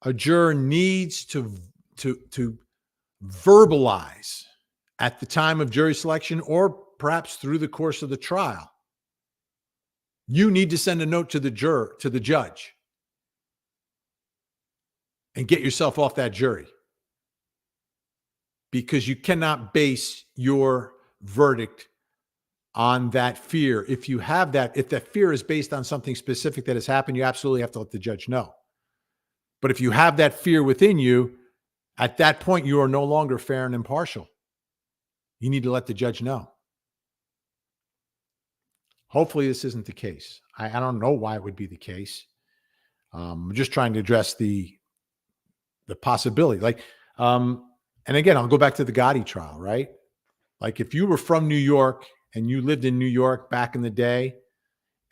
a juror needs to verbalize at the time of jury selection or perhaps through the course of the trial. You need to send a note to the judge, and get yourself off that jury, because you cannot base your verdict on that fear. If that fear is based on something specific that has happened, you absolutely have to let the judge know. But if you have that fear within you, at that point, you are no longer fair and impartial. You need to let the judge know. Hopefully, this isn't the case. I don't know why it would be the case. I'm just trying to address the possibility. And again, I'll go back to the Gotti trial, right? Like if you were from New York and you lived in New York back in the day,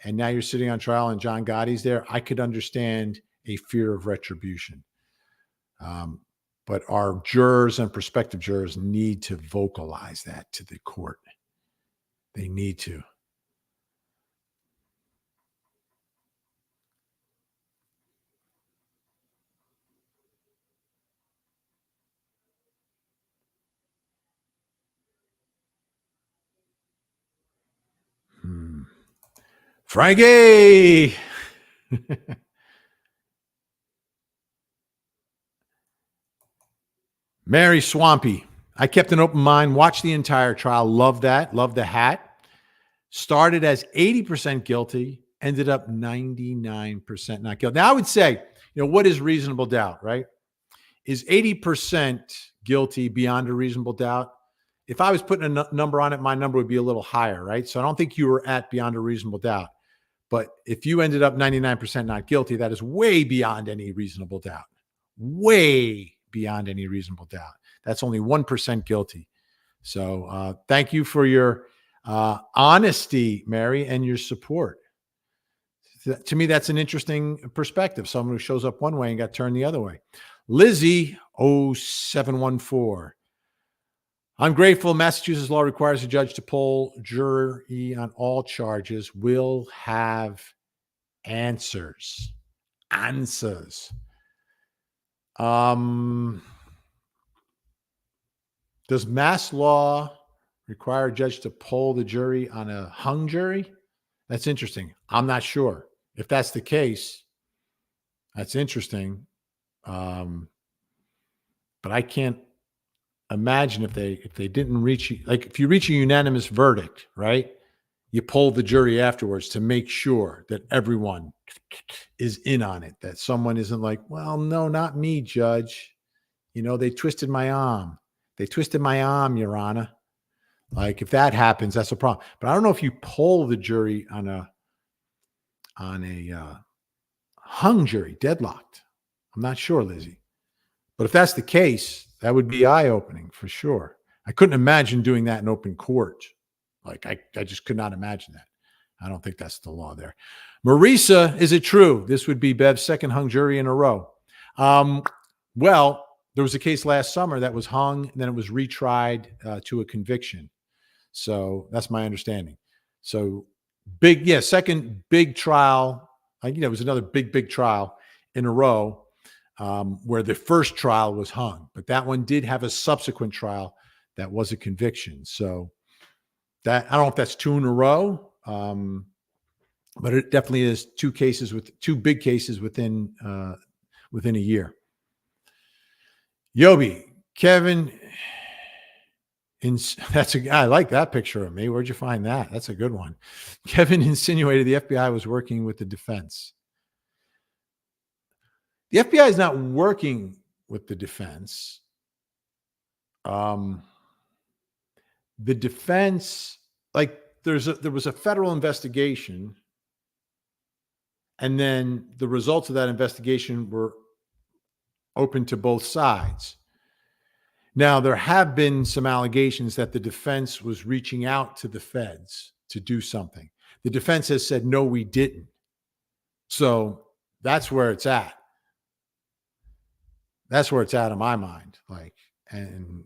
and now you're sitting on trial and John Gotti's there, I could understand a fear of retribution. But our jurors and prospective jurors need to vocalize that to the court. They need to. Frankie! Mary Swampy. I kept an open mind, watched the entire trial, loved that, loved the hat. Started as 80% guilty, ended up 99% not guilty. Now I would say, what is reasonable doubt, right? Is 80% guilty beyond a reasonable doubt? If I was putting a number on it, my number would be a little higher, right? So I don't think you were at beyond a reasonable doubt. But if you ended up 99% not guilty, that is way beyond any reasonable doubt. Way beyond any reasonable doubt. That's only 1% guilty. So thank you for your honesty, Mary, and your support. To me, that's an interesting perspective. Someone who shows up one way and got turned the other way. Lizzie 0714. I'm grateful Massachusetts law requires a judge to poll jury on all charges. Will have answers. Does Mass law require a judge to poll the jury on a hung jury? That's interesting. I'm not sure. If that's the case, that's interesting. But I can't imagine if they didn't reach, like if you reach a unanimous verdict, right? You poll the jury afterwards to make sure that everyone is in on it, that someone isn't like, well, no, not me, judge. They twisted my arm. They twisted my arm, Your Honor. Like if that happens, that's a problem. But I don't know if you poll the jury on a hung jury, deadlocked. I'm not sure, Lizzie. But if that's the case, that would be eye-opening for sure. I couldn't imagine doing that in open court. Like I just could not imagine that. I don't think that's the law there. Marisa, is it true? This would be Bev's second hung jury in a row. Well, there was a case last summer that was hung, and then it was retried to a conviction. So that's my understanding. So second big trial. It was another big trial in a row where the first trial was hung, but that one did have a subsequent trial that was a conviction. So that I don't know if that's two in a row, but it definitely is two big cases within a year. Yobi, Kevin, I like that picture of me. Where'd you find that? That's a good one. Kevin insinuated the FBI was working with the defense. The FBI is not working with the defense. The defense, like there was a federal investigation, and then the results of that investigation were open to both sides. Now, there have been some allegations that the defense was reaching out to the feds to do something. The defense has said, no, we didn't. So that's where it's at. That's where it's at in my mind. And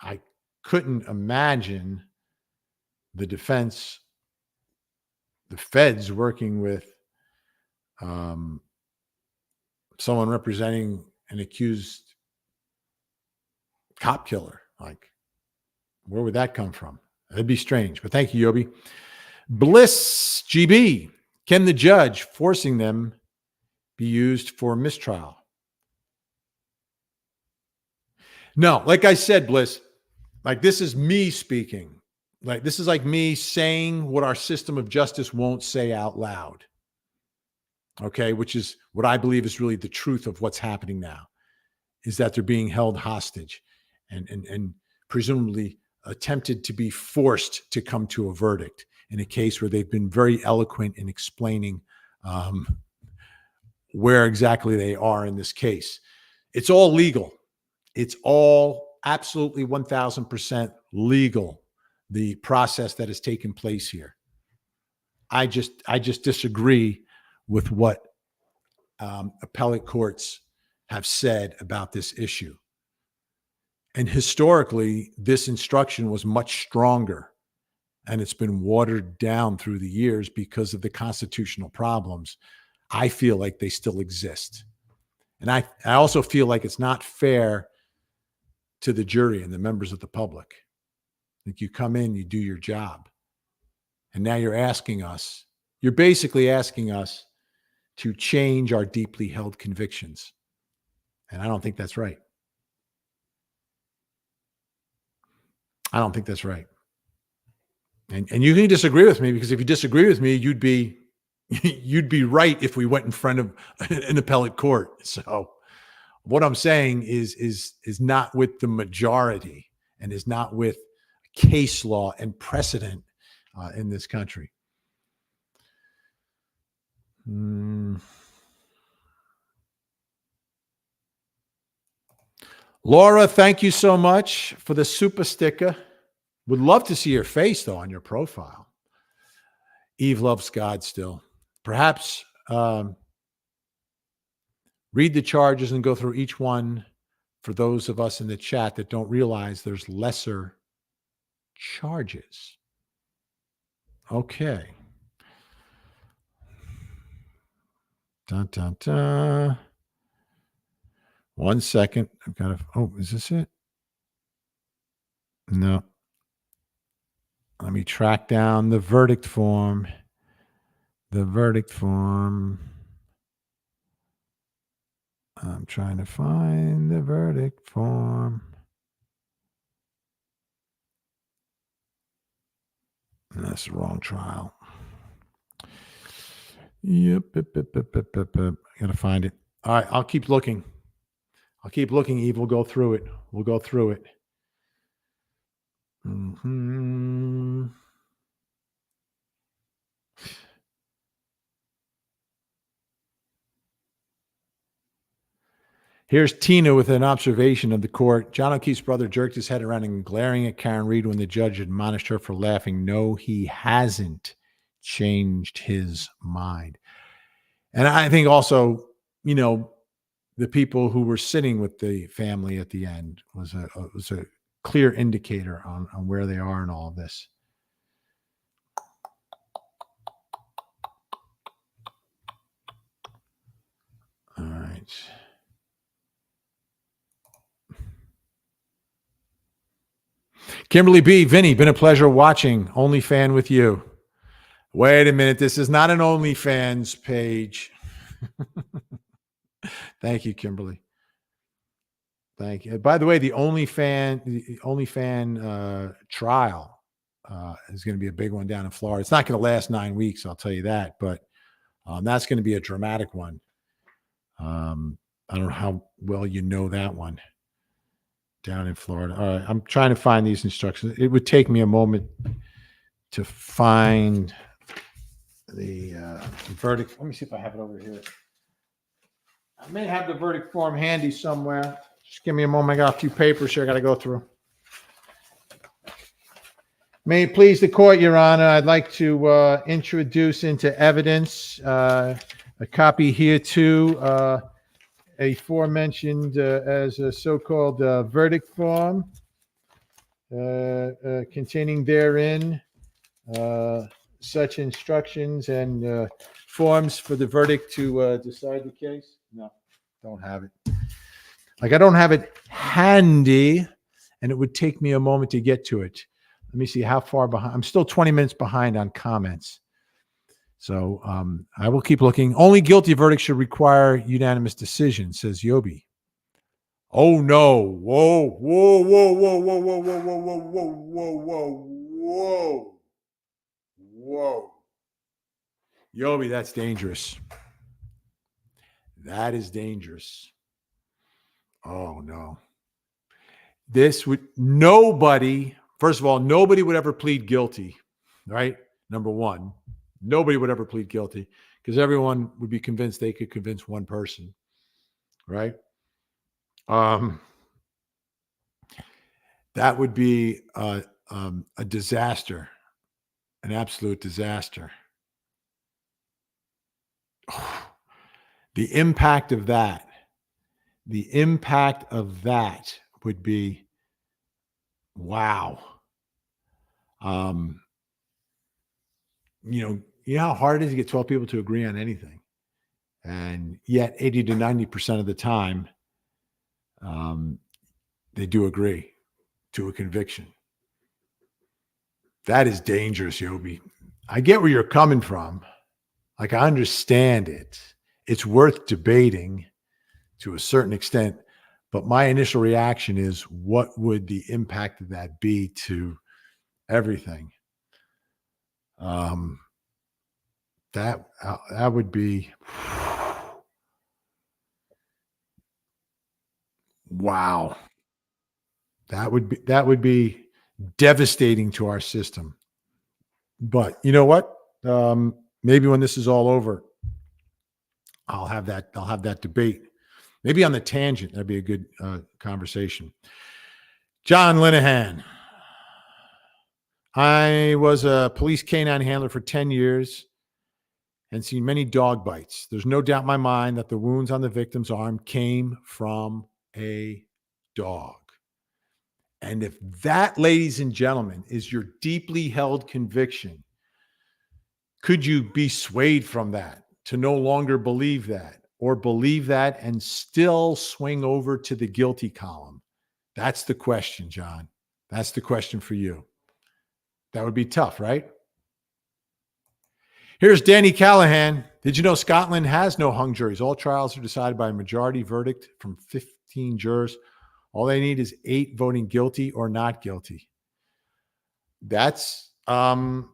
I couldn't imagine the defense, the feds working with someone representing an accused cop killer. Like, where would that come from? It'd be strange, but thank you, Yobi. Bliss GB. Can the judge forcing them be used for mistrial? No, like I said, Bliss, like this is me speaking. Like this is like me saying what our system of justice won't say out loud. okay, which is what I believe is really the truth of what's happening now, is that they're being held hostage and presumably attempted to be forced to come to a verdict in a case where they've been very eloquent in explaining where exactly they are in this case. It's all legal. It's all absolutely 1000% legal, the process that has taken place here. I just disagree with what appellate courts have said about this issue. And historically, this instruction was much stronger, and it's been watered down through the years because of the constitutional problems. I feel like they still exist. And I also feel like it's not fair to the jury and the members of the public. Like, you come in, you do your job. And now you're basically asking us to change our deeply held convictions. And I don't think that's right. I don't think that's right. And you can disagree with me, because if you disagree with me, you'd be right if we went in front of an appellate court. So what I'm saying is not with the majority, and is not with case law and precedent in this country. Laura, thank you so much for the super sticker. Would love to see your face, though, on your profile. Eve loves God still. Perhaps read the charges and go through each one for those of us in the chat that don't realize there's lesser charges. Okay. Dun, dun, dun. 1 second. I've got to. Oh, is this it? No. Let me track down the verdict form. The verdict form. I'm trying to find the verdict form. That's the wrong trial. Yep. I got to find it. All right. I'll keep looking. Eve. We'll go through it. Mm-hmm. Here's Tina with an observation of the court. John O'Keefe's brother jerked his head around and glaring at Karen Read when the judge admonished her for laughing. No, he hasn't changed his mind. And I think also, the people who were sitting with the family at the end was a clear indicator on where they are in all of this. All right. Kimberly B. Vinny, been a pleasure watching. OnlyFan with you. Wait a minute. This is not an OnlyFans page. Thank you, Kimberly. Thank you. By the way, the OnlyFan trial is going to be a big one down in Florida. It's not going to last 9 weeks, I'll tell you that, but that's going to be a dramatic one. I don't know how well you know that one down in Florida. All right, I'm trying to find these instructions. It would take me a moment to find the verdict. Let me see if I have it over here. I may have the verdict form handy somewhere. Just give me a moment. I got a few papers here I got to go through. May it please the court, Your Honor, I'd like to introduce into evidence a copy here too, aforementioned as a so-called verdict form containing therein such instructions and forms for the verdict to decide the case. No, don't have it. Like, I don't have it handy, and it would take me a moment to get to it. Let me see how far behind. I'm still 20 minutes behind on comments. So I will keep looking. Only guilty verdicts should require unanimous decision, says Yobi. Oh, no. Whoa, whoa, whoa, whoa, whoa, whoa, whoa, whoa, whoa, whoa, whoa, whoa, whoa. Yobi, that's dangerous. That is dangerous. Oh, no. This would nobody, first of all, nobody would ever plead guilty, right? Number one, nobody would ever plead guilty because everyone would be convinced they could convince one person, right? That would be a disaster, an absolute disaster. The impact of that would be wow. You know how hard it is to get 12 people to agree on anything, and yet 80 to 90% of the time, they do agree to a conviction. That is dangerous, Yobi. I get where you're coming from. Like, I understand it. It's worth debating to a certain extent. But my initial reaction is, what would the impact of that be to everything? That would be wow. That would be devastating to our system. But you know what? Maybe when this is all over, I'll have that debate. Maybe on the tangent. That'd be a good conversation. John Linehan. I was a police canine handler for 10 years and seen many dog bites. There's no doubt in my mind that the wounds on the victim's arm came from a dog. And if that, ladies and gentlemen, is your deeply held conviction, could you be swayed from that to no longer believe that, or believe that and still swing over to the guilty column? That's the question, John. That's the question for you. That would be tough, right? Here's Danny Callahan. Did you know Scotland has no hung juries? All trials are decided by a majority verdict from 15 jurors. All they need is 8 voting guilty or not guilty. That's wow.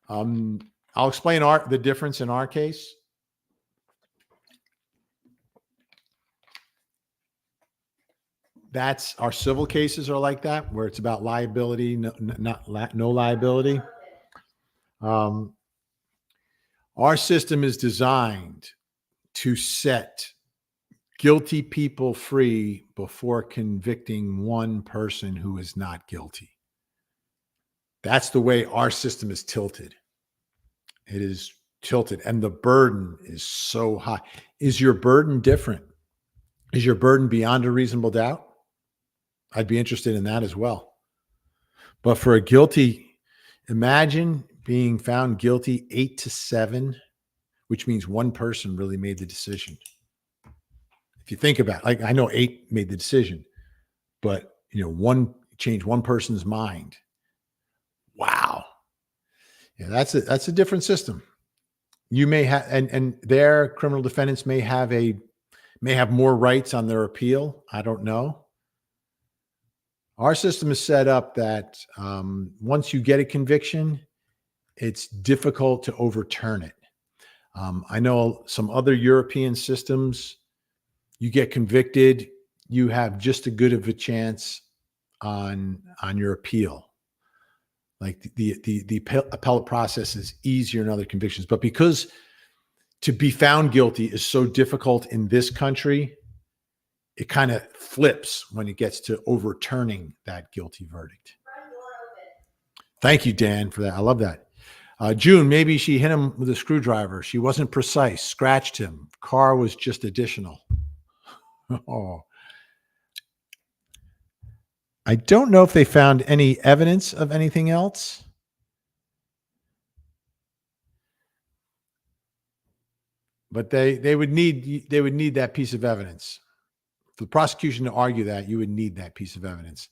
I'll explain the difference in our case. That's our civil cases are like that, where it's about liability, no liability. Our system is designed to set guilty people free before convicting one person who is not guilty. That's the way our system is tilted. It is tilted, and the burden is so high. Is your burden different? Is your burden beyond a reasonable doubt? I'd be interested in that as well. But for a guilty, imagine being found guilty 8-7, which means one person really made the decision. If you think about it, like, I know 8 made the decision, but one changed one person's mind. Wow. Yeah, that's a different system. You may have, and their criminal defendants may have more rights on their appeal. I don't know. Our system is set up that once you get a conviction, it's difficult to overturn it. I know some other European systems, you get convicted, you have just as good of a chance on your appeal. Like the appellate process is easier in other convictions. But because to be found guilty is so difficult in this country, it kind of flips when it gets to overturning that guilty verdict. Thank you, Dan, for that. I love that. June, maybe she hit him with a screwdriver. She wasn't precise, scratched him. Car was just additional. Oh. I don't know if they found any evidence of anything else. But they would need that piece of evidence. For the prosecution to argue that, you would need that piece of evidence.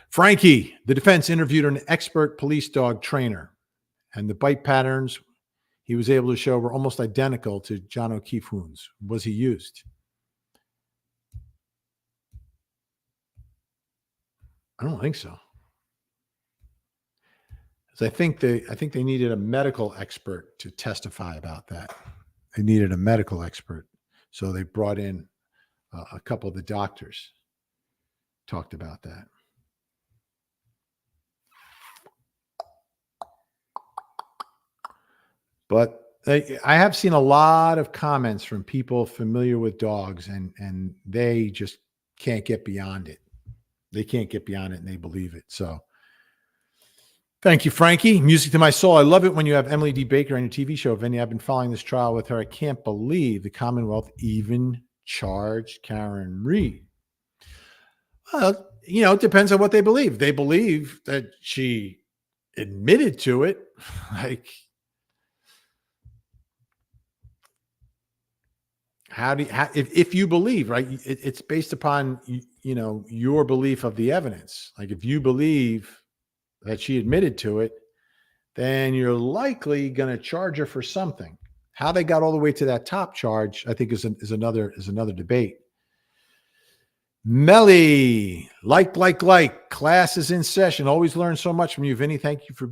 Frankie, the defense interviewed an expert police dog trainer, and the bite patterns he was able to show were almost identical to John O'Keefe wounds. Was he used? I don't think so. I think they needed a medical expert to testify about that. They needed a medical expert, so they brought in a couple of the doctors. Talked about that. But I have seen a lot of comments from people familiar with dogs, and they just can't get beyond it. They can't get beyond it, and they believe it. So thank you, Frankie. Music to my soul. I love it when you have Emily D. Baker on your TV show, Vinny. I've been following this trial with her. I can't believe the Commonwealth even charged Karen Read. Well, it depends on what they believe. They believe that she admitted to it. Like, if you believe, right? It's based upon, your belief of the evidence. Like, if you believe that she admitted to it, then you're likely going to charge her for something. How they got all the way to that top charge, I think, is another debate. Melly, like. Class is in session. Always learn so much from you, Vinny. Thank you for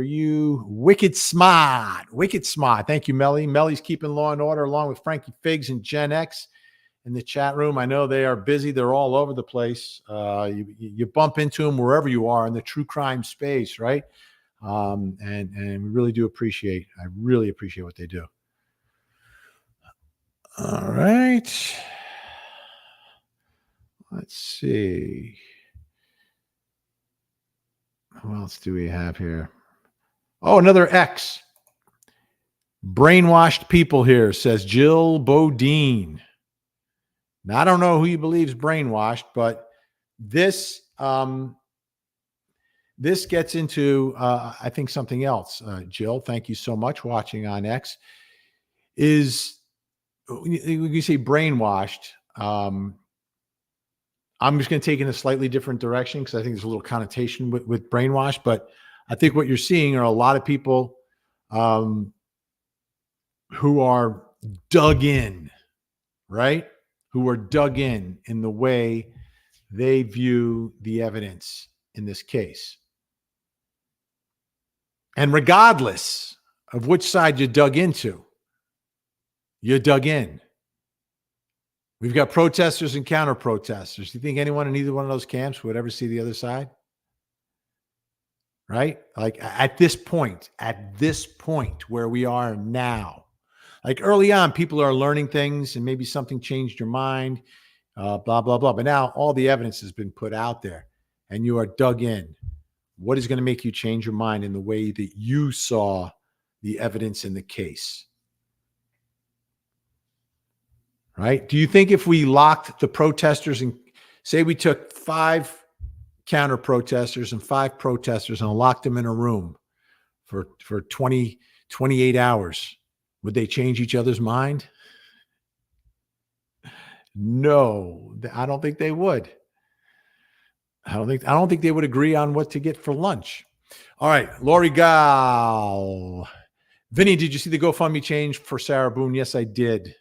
you. Wicked smart. Thank you, Melly. Melly's keeping law and order along with Frankie Figs and Gen X in the chat room. I know they are busy. They're all over the place. You bump into them wherever you are in the true crime space, right? And we really do appreciate. I really appreciate what they do. All right. Let's see. Who else do we have here? Oh, another X. Brainwashed people here, says Jill Bodine. Now, I don't know who you believe's brainwashed, but this gets into, I think, something else. Jill, thank you so much. Watching on X is, when you say brainwashed, I'm just going to take it in a slightly different direction because I think there's a little connotation with brainwash. But I think what you're seeing are a lot of people who are dug in, right? Who are dug in the way they view the evidence in this case. And regardless of which side you dug into, you dug in. We've got protesters and counter protesters. Do you think anyone in either one of those camps would ever see the other side? Right? Like at this point where we are now, like early on, people are learning things and maybe something changed your mind, blah, blah, blah. But now all the evidence has been put out there and you are dug in. What is going to make you change your mind in the way that you saw the evidence in the case? Right? Do you think if we locked the protesters and say we took 5 counter protesters and 5 protesters and locked them in a room for 28 hours, would they change each other's mind? No, I don't think they would. I don't think they would agree on what to get for lunch. All right, Lori Gal. Vinny, did you see the GoFundMe change for Sarah Boone? Yes, I did.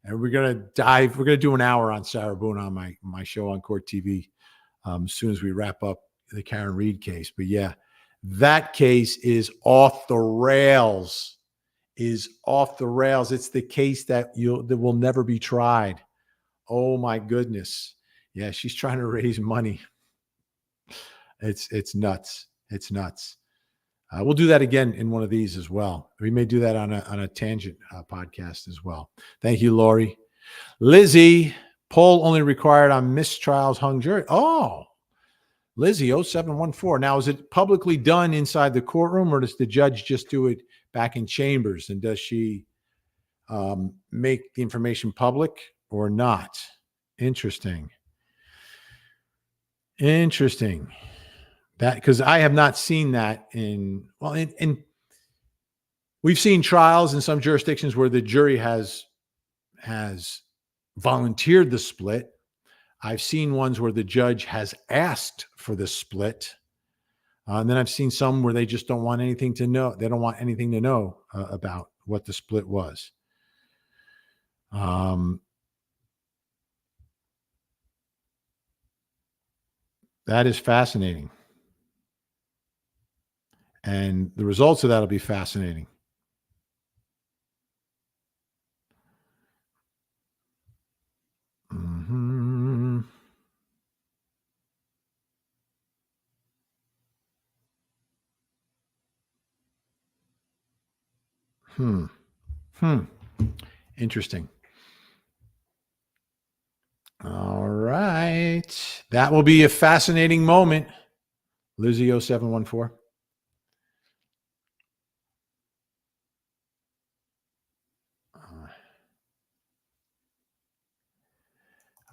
And we're going to do an hour on Sarah Boone on my show on Court TV as soon as we wrap up the Karen Read case. But yeah, that case is off the rails. It's the case that will never be tried. Oh my goodness. Yeah, she's trying to raise money. It's nuts. It's nuts. We'll do that again in one of these as well. We may do that on a tangent podcast as well. Thank you, Lori. Lizzie, poll only required on mistrials hung jury. Oh, Lizzie, 0714. Now, is it publicly done inside the courtroom or does the judge just do it back in chambers? And does she make the information public or not? Interesting. That, because I have not seen that in we've seen trials in some jurisdictions where the jury has volunteered the split. I've seen ones where the judge has asked for the split. And then I've seen some where they just don't want anything to know. They don't want anything to know about what the split was. That is fascinating. And the results of that will be fascinating. Mm-hmm. Interesting. All right. That will be a fascinating moment. Lizzie 0714.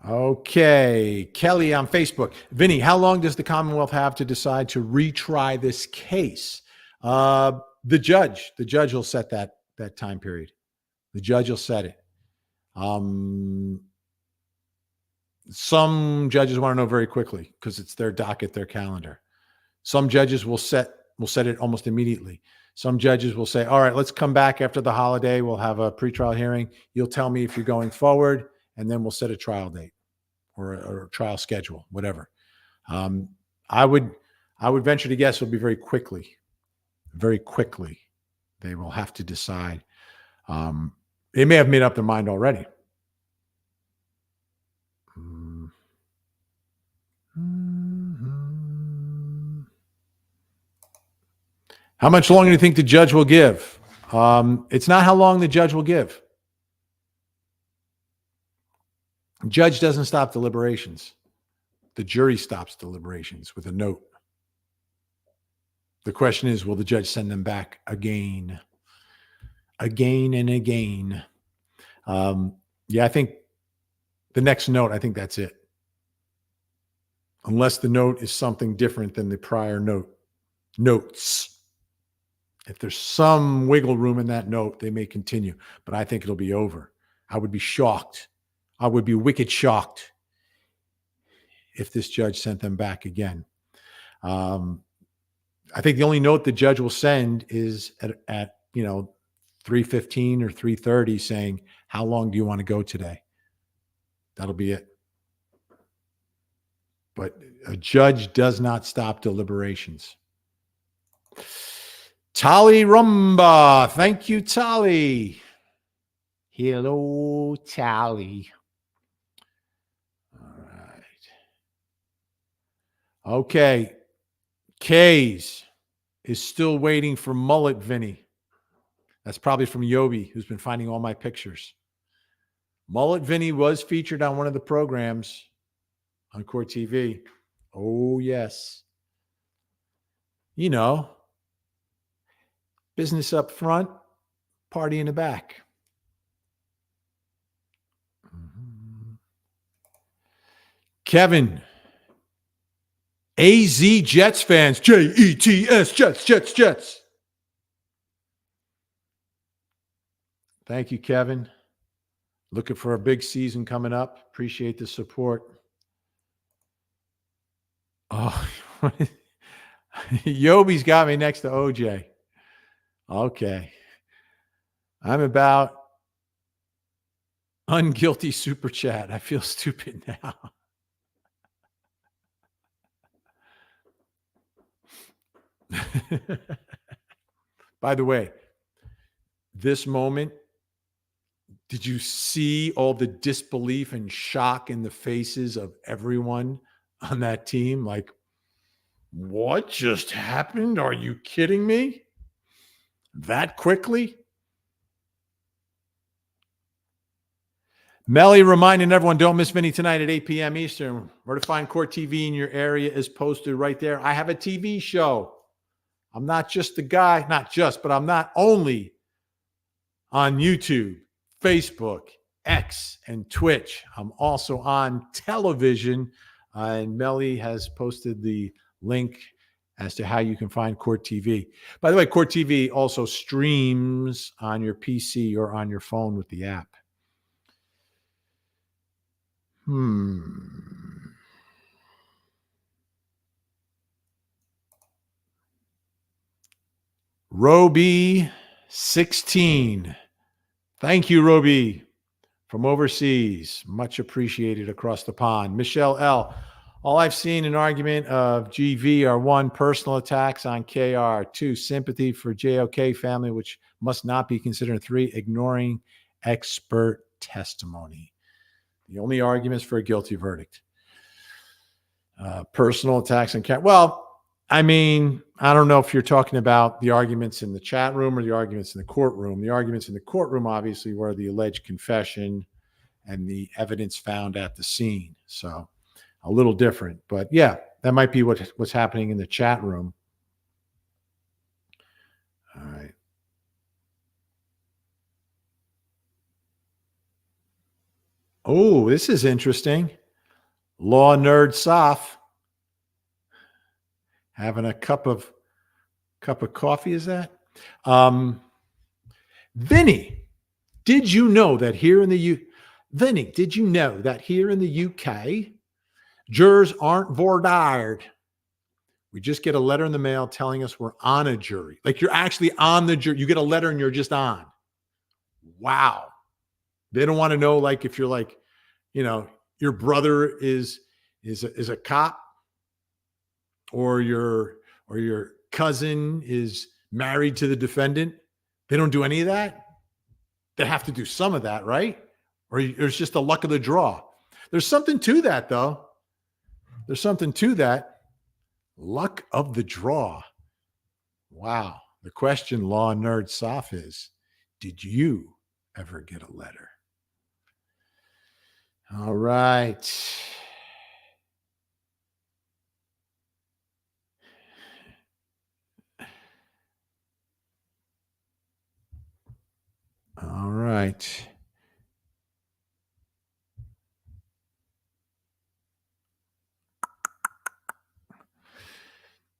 Okay. Kelly on Facebook. Vinny, how long does the Commonwealth have to decide to retry this case? The judge will set that time period. The judge will set it. Some judges want to know very quickly because it's their docket, their calendar. Some judges will set it almost immediately. Some judges will say, all right, let's come back after the holiday. We'll have a pretrial hearing. You'll tell me if you're going forward, and then we'll set a trial date or a trial schedule, whatever. I would venture to guess it'll be very quickly. Very quickly. They will have to decide. They may have made up their mind already. How much longer do you think the judge will give? It's not how long the judge will give. The judge doesn't stop deliberations. The jury stops deliberations with a note. The question is, will the judge send them back again and again? I think the next note, I think that's it. Unless the note is something different than the prior notes. If there's some wiggle room in that note, they may continue, but I think it'll be over. I would be shocked. I would be wicked shocked if this judge sent them back again. I think the only note the judge will send is at 3:15 or 3:30 saying, how long do you want to go today? That'll be it. But a judge does not stop deliberations. Tali Rumba. Thank you, Tali. Hello, Tali. All right. Okay. Kays is still waiting for mullet Vinny. That's probably from Yobi, who's been finding all my pictures. Mullet Vinny was featured on one of the programs on Court TV. Oh, yes. Business up front, party in the back. Kevin, AZ Jets fans, Jets, Jets. Thank you, Kevin. Looking for a big season coming up. Appreciate the support. Oh, Yobi's got me next to OJ. Okay. I'm about unguilty super chat. I feel stupid now. By the way, this moment, did you see all the disbelief and shock in the faces of everyone on that team? Like, what just happened? Are you kidding me? That quickly? Melly reminding everyone, don't miss Vinny tonight at 8 p.m. Eastern. Where to find Court TV in your area is posted right there. I have a TV show. I'm not just a guy, but I'm not only on YouTube, Facebook, X, and Twitch. I'm also on television. And Melly has posted the link as to how you can find Court TV. By the way, Court TV also streams on your PC or on your phone with the app. Roby 16. Thank you, Roby, from overseas. Much appreciated across the pond. Michelle L. All I've seen in argument of GV are 1, personal attacks on KR, 2, sympathy for JOK family, which must not be considered, 3, ignoring expert testimony. The only arguments for a guilty verdict. Personal attacks on KR. Well, I mean, I don't know if you're talking about the arguments in the chat room or the arguments in the courtroom. The arguments in the courtroom, obviously, were the alleged confession and the evidence found at the scene. So a little different, but yeah, that might be what's happening in the chat room. All right. Oh, this is interesting. Law nerd Saf having a cup of coffee. Is that? Vinny, did you know that here in the UK, jurors aren't voir we just get a letter in the mail telling us we're on a jury. Like you're actually on the jury. You get a letter and you're just on. Wow. They don't want to know, like, if you're like, your brother is a cop, or your cousin is married to the defendant. They don't do any of that. They have to do some of that, right? Or it's just the luck of the draw. There's something to that, though. There's something to that. Luck of the draw. Wow. The question, law nerd Saf, is, did you ever get a letter? All right. All right.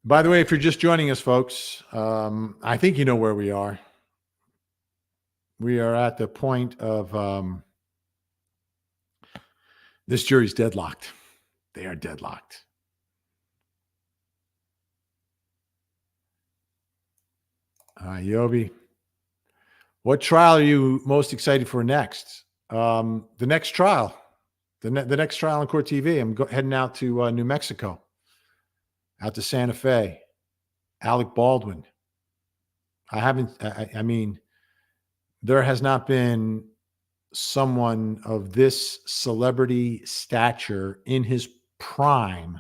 By the way, if you're just joining us, folks, I think you know where we are. We are at the point of this jury's deadlocked. They are deadlocked. Yobi, what trial are you most excited for next? The next trial. The next trial on Court TV. I'm heading out to New Mexico, out to Santa Fe. Alec Baldwin. I mean, there has not been someone of this celebrity stature in his prime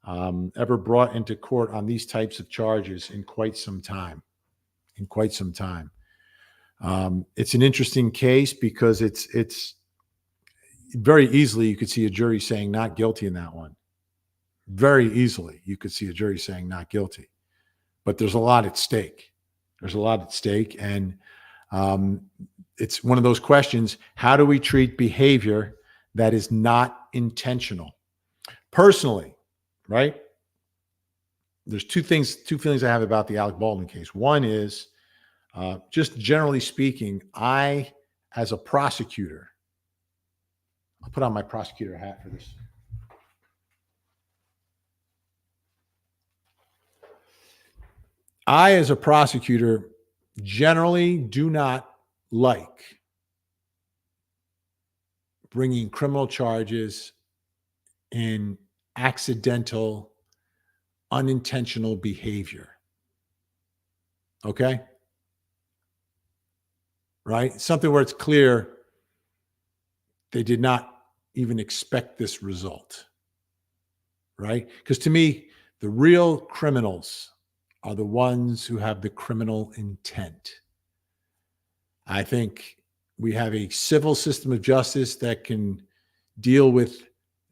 ever brought into court on these types of charges in quite some time. It's an interesting case because it's very easily you could see a jury saying not guilty in that one. Very easily you could see a jury saying not guilty, but there's a lot at stake. And it's one of those questions: how do we treat behavior that is not intentional? Personally, right? There's two feelings I have about the Alec Baldwin case. One is, just generally speaking, I, as a prosecutor, I'll put on my prosecutor hat for this. I, as a prosecutor, generally do not like bringing criminal charges in accidental, unintentional behavior. Okay? Right? Something where it's clear they did not even expect this result. Right? Because to me, the real criminals are the ones who have the criminal intent. I think we have a civil system of justice that can deal with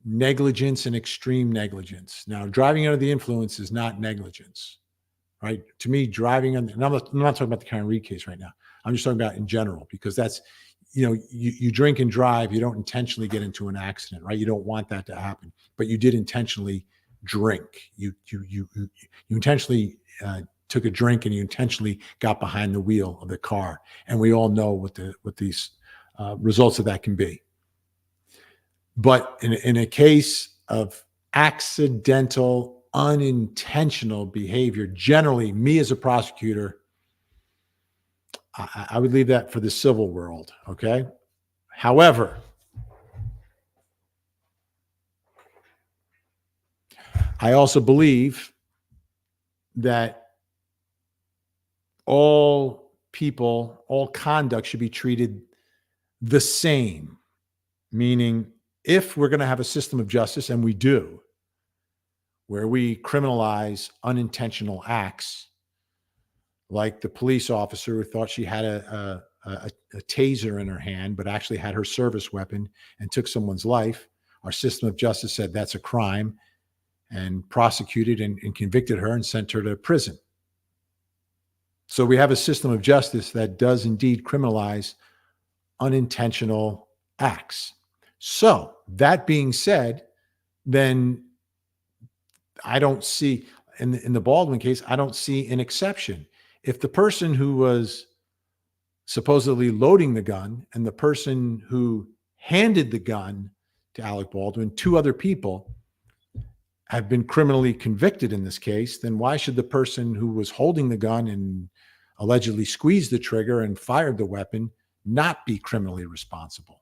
negligence and extreme negligence. Now, driving under the influence is not negligence, right? To me, driving under, and I'm not talking about the KarenRead case right now. I'm just talking about in general, because that's, you drink and drive, you don't intentionally get into an accident, right? You don't want that to happen, but you did intentionally drink. You intentionally took a drink, and you intentionally got behind the wheel of the car. And we all know what these results of that can be. But in a case of accidental, unintentional behavior, generally, me as a prosecutor, I would leave that for the civil world. Okay. However, I also believe that all people, all conduct should be treated the same, meaning if we're going to have a system of justice, and we do, where we criminalize unintentional acts, like the police officer who thought she had a taser in her hand, but actually had her service weapon and took someone's life. Our system of justice said that's a crime and prosecuted and convicted her and sent her to prison. So we have a system of justice that does indeed criminalize unintentional acts. So that being said, then I don't see, in the Baldwin case, I don't see an exception. If the person who was supposedly loading the gun and the person who handed the gun to Alec Baldwin, two other people, have been criminally convicted in this case, then why should the person who was holding the gun and allegedly squeezed the trigger and fired the weapon not be criminally responsible?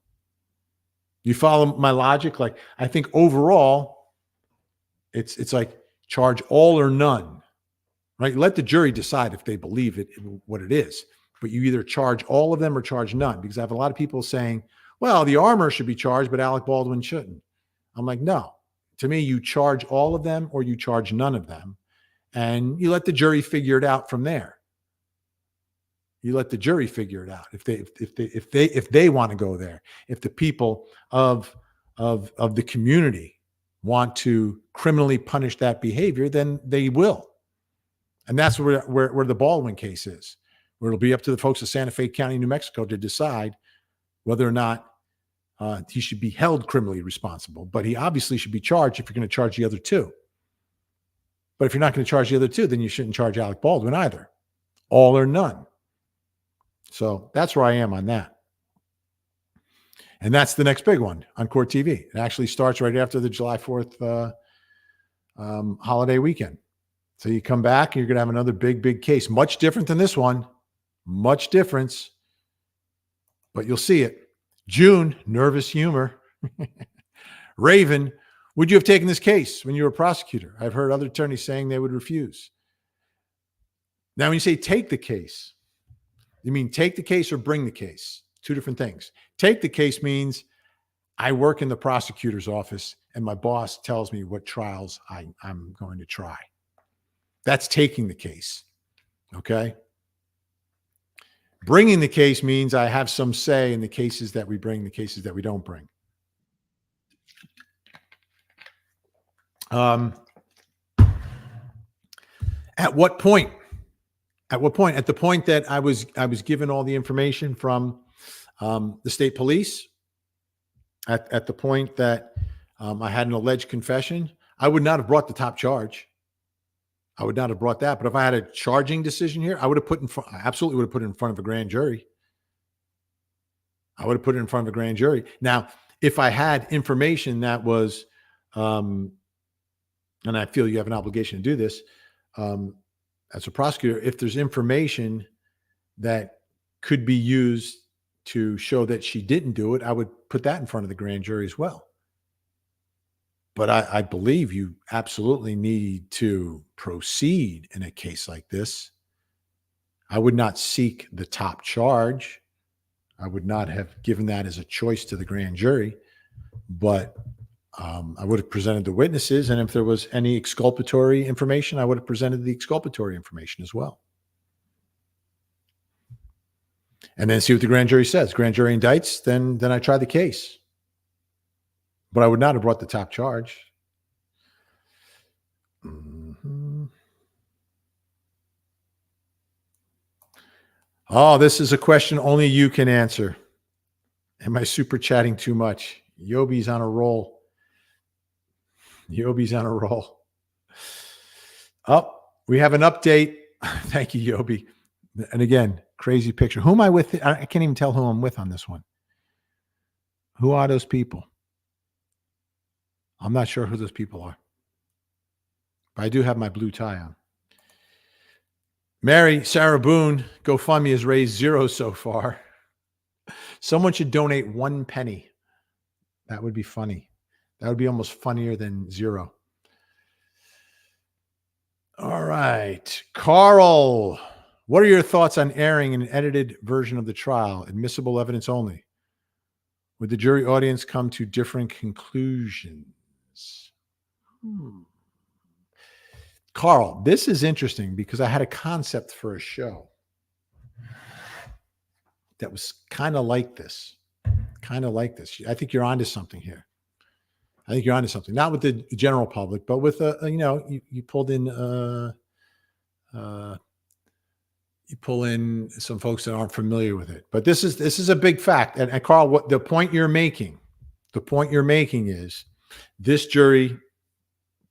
You follow my logic? Like, I think overall, it's like charge all or none, right? Let the jury decide if they believe it, what it is. But you either charge all of them or charge none, because I have a lot of people saying, well, the armor should be charged, but Alec Baldwin shouldn't. I'm like, no. To me, you charge all of them or you charge none of them, and you let the jury figure it out from there. You let the jury figure it out if they want to go there. If the people of the community want to criminally punish that behavior, then they will. And that's where the Baldwin case is, where it'll be up to the folks of Santa Fe County, New Mexico, to decide whether or not he should be held criminally responsible. But he obviously should be charged if you're going to charge the other two. But if you're not going to charge the other two, then you shouldn't charge Alec Baldwin either. All or none. So that's where I am on that. And that's the next big one on Court TV. It actually starts right after the July 4th holiday weekend. So you come back and you're going to have another big case. Much different than this one. Much difference. But you'll see it. June, nervous humor. Raven, would you have taken this case when you were a prosecutor? I've heard other attorneys saying they would refuse. Now, when you say take the case, you mean take the case or bring the case? Two different things. Take the case means I work in the prosecutor's office and my boss tells me what trials I'm going to try. That's taking the case. Okay? Bringing the case means I have some say in the cases that we bring, the cases that we don't bring. At what point? At what point? At the point that I was given all the information from the state police, at the point that I had an alleged confession, I would not have brought the top charge. I would not have brought that. But if I had a charging decision here, I would have absolutely would have put it in front of a grand jury. I would have put it in front of a grand jury. Now, if I had information that was, and I feel you have an obligation to do this, as a prosecutor, if there's information that could be used to show that she didn't do it, I would put that in front of the grand jury as well. But I believe you absolutely need to proceed in a case like this. I would not seek the top charge. I would not have given that as a choice to the grand jury, but I would have presented the witnesses. And if there was any exculpatory information, I would have presented the exculpatory information as well. And then see what the grand jury says. Grand jury indicts, then I try the case. But I would not have brought the top charge. Mm-hmm. Oh, this is a question only you can answer. Am I super chatting too much? Yobi's on a roll. Yobi's on a roll. Oh, we have an update. Thank you, Yobi. And again, crazy picture. Who am I with? I can't even tell who I'm with on this one. Who are those people? I'm not sure who those people are. But I do have my blue tie on. Mary, Sarah Boone, GoFundMe has raised 0 so far. Someone should donate 1 penny. That would be funny. That would be almost funnier than 0. All right. Carl, what are your thoughts on airing an edited version of the trial, admissible evidence only? Would the jury audience come to different conclusions? Carl, this is interesting because I had a concept for a show that was kind of like this. I think you're onto something here. Not with the general public, but with you pulled in you pull in some folks that aren't familiar with it. But this is a big fact. And Carl, what the point you're making is this jury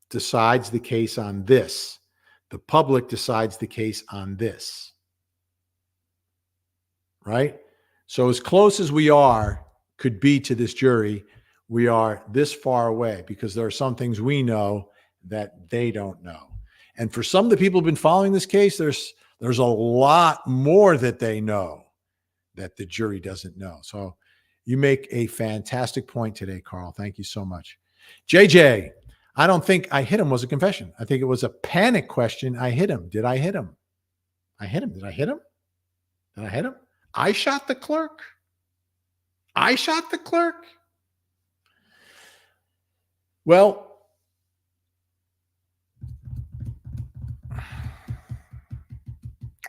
decides the case on this. The public decides the case on this. Right? So as close as we could be to this jury, we are this far away because there are some things we know that they don't know. And for some of the people who've been following this case, there's a lot more that they know that the jury doesn't know. So you make a fantastic point today, Carl. Thank you so much. JJ, I don't think I hit him was a confession. I think it was a panic question. I hit him. Did I hit him? Did I hit him? I shot the clerk. Well,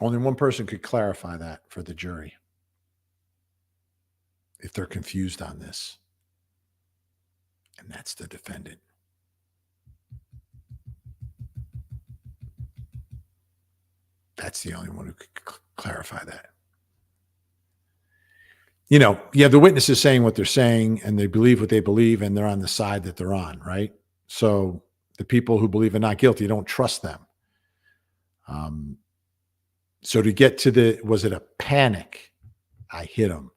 only one person could clarify that for the jury if they're confused on this. And that's the defendant. That's the only one who could clarify that. You have the witnesses saying what they're saying and they believe what they believe and they're on the side that they're on, right? So the people who believe they're not guilty, you don't trust them. So to get to was it a panic? I hit him.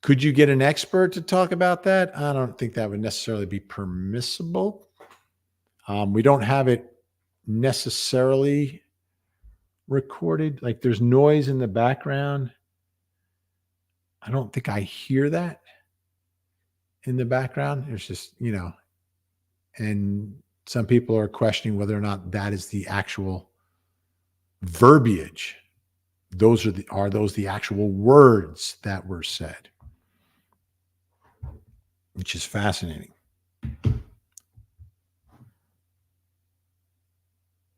Could you get an expert to talk about that? I don't think that would necessarily be permissible. We don't have it necessarily recorded. Like there's noise in the background. I don't think I hear that in the background. There's just, and some people are questioning whether or not that is the actual verbiage. Are those the actual words that were said? Which is fascinating.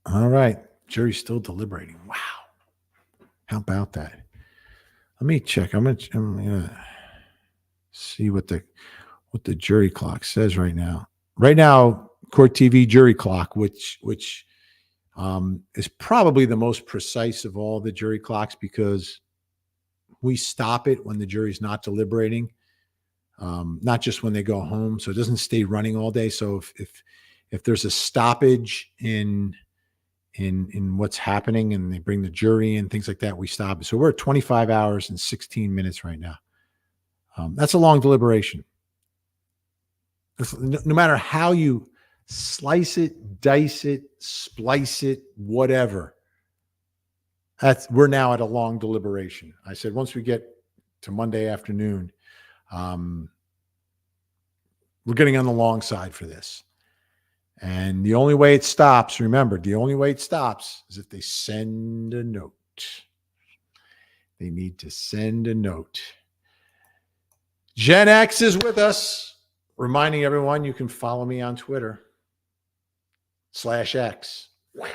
All right. Jury's still deliberating. Wow. How about that? Let me check. I'm gonna see what the jury clock says right now. Right now, Court TV jury clock, which is probably the most precise of all the jury clocks because we stop it when the jury's not deliberating, not just when they go home. So it doesn't stay running all day. So if there's a stoppage in what's happening and they bring the jury in, things like that, we stop it. So we're at 25 hours and 16 minutes right now. That's a long deliberation. No matter how you slice it, dice it, splice it, whatever, we're now at a long deliberation. I said, once we get to Monday afternoon, we're getting on the long side for this. And the only way it stops, remember, is if they send a note. They need to send a note. Gen X is with us, reminding everyone you can follow me on Twitter /X. Wow.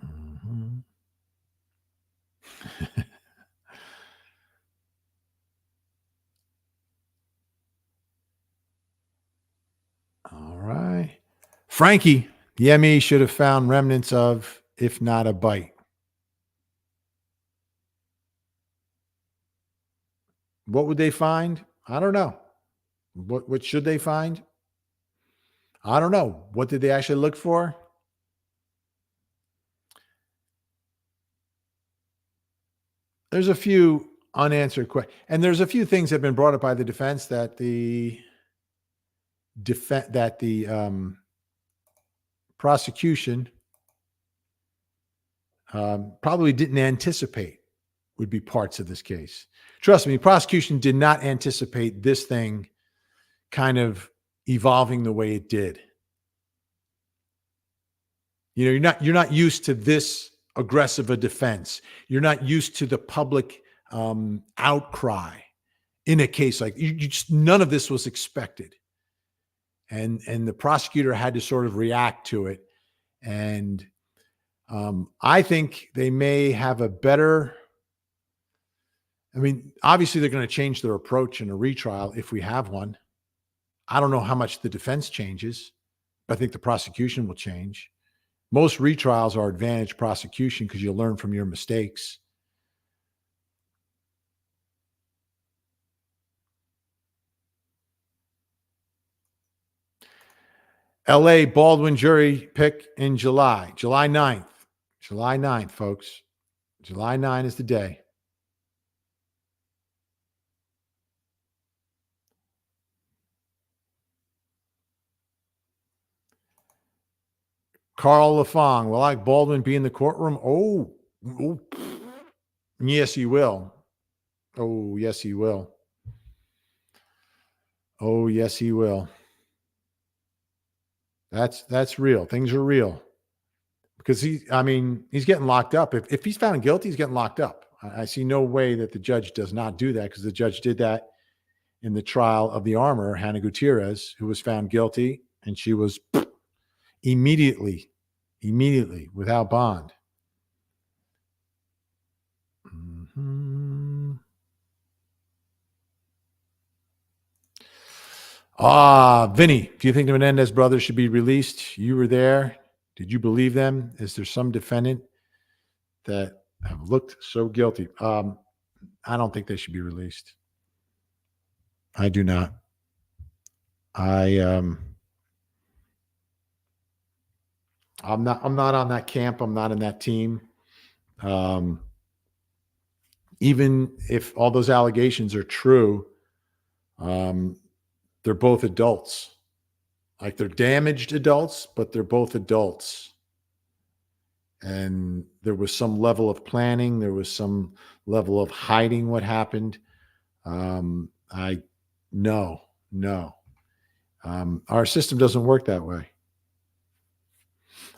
Mm-hmm. All right. Frankie, the ME should have found remnants of, if not a bite. What would they find? I don't know. What should they find? I don't know. What did they actually look for? There's a few unanswered questions. And there's a few things that have been brought up by the defense that the prosecution probably didn't anticipate would be parts of this case. Trust me, prosecution did not anticipate this thing kind of evolving the way it did. You're not used to this aggressive a defense. You're not used to the public outcry in a case like you just none of this was expected, and the prosecutor had to sort of react to it. And I think they may have a better. I mean, obviously they're going to change their approach in a retrial if we have one. I don't know how much the defense changes, but I think the prosecution will change. Most retrials are advantage prosecution because you learn from your mistakes. LA Baldwin jury pick in July 9th. July 9th, folks. July 9 is the day. Carl LaFong, will Alec Baldwin be in the courtroom? Oh, yes, he will. Oh, yes, he will. Oh, yes, he will. That's real. Things are real. Because he's getting locked up. If he's found guilty, he's getting locked up. I see no way that the judge does not do that, because the judge did that in the trial of the armorer, Hannah Gutierrez, who was found guilty, and she was immediately without bond. Mm-hmm. Vinny, do you think the Menendez brothers should be released? You were there. Did you believe them? Is there some defendant that have looked so guilty? I don't think they should be released. I do not. I'm not on that camp. I'm not in that team. Even if all those allegations are true, they're both adults. Like, they're damaged adults, but they're both adults. And there was some level of planning. There was some level of hiding what happened. No. Our system doesn't work that way.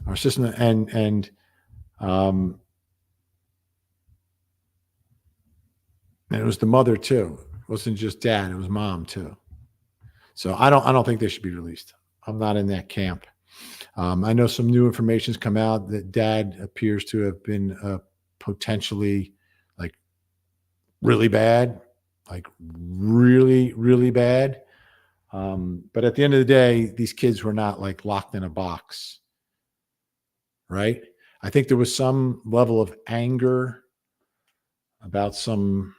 Our system, and it was the mother too. It wasn't just dad; it was mom too. So I don't think they should be released. I'm not in that camp. I know some new information's come out that dad appears to have been potentially like really bad, like really, really bad. But at the end of the day, these kids were not like locked in a box, right? I think there was some level of anger about some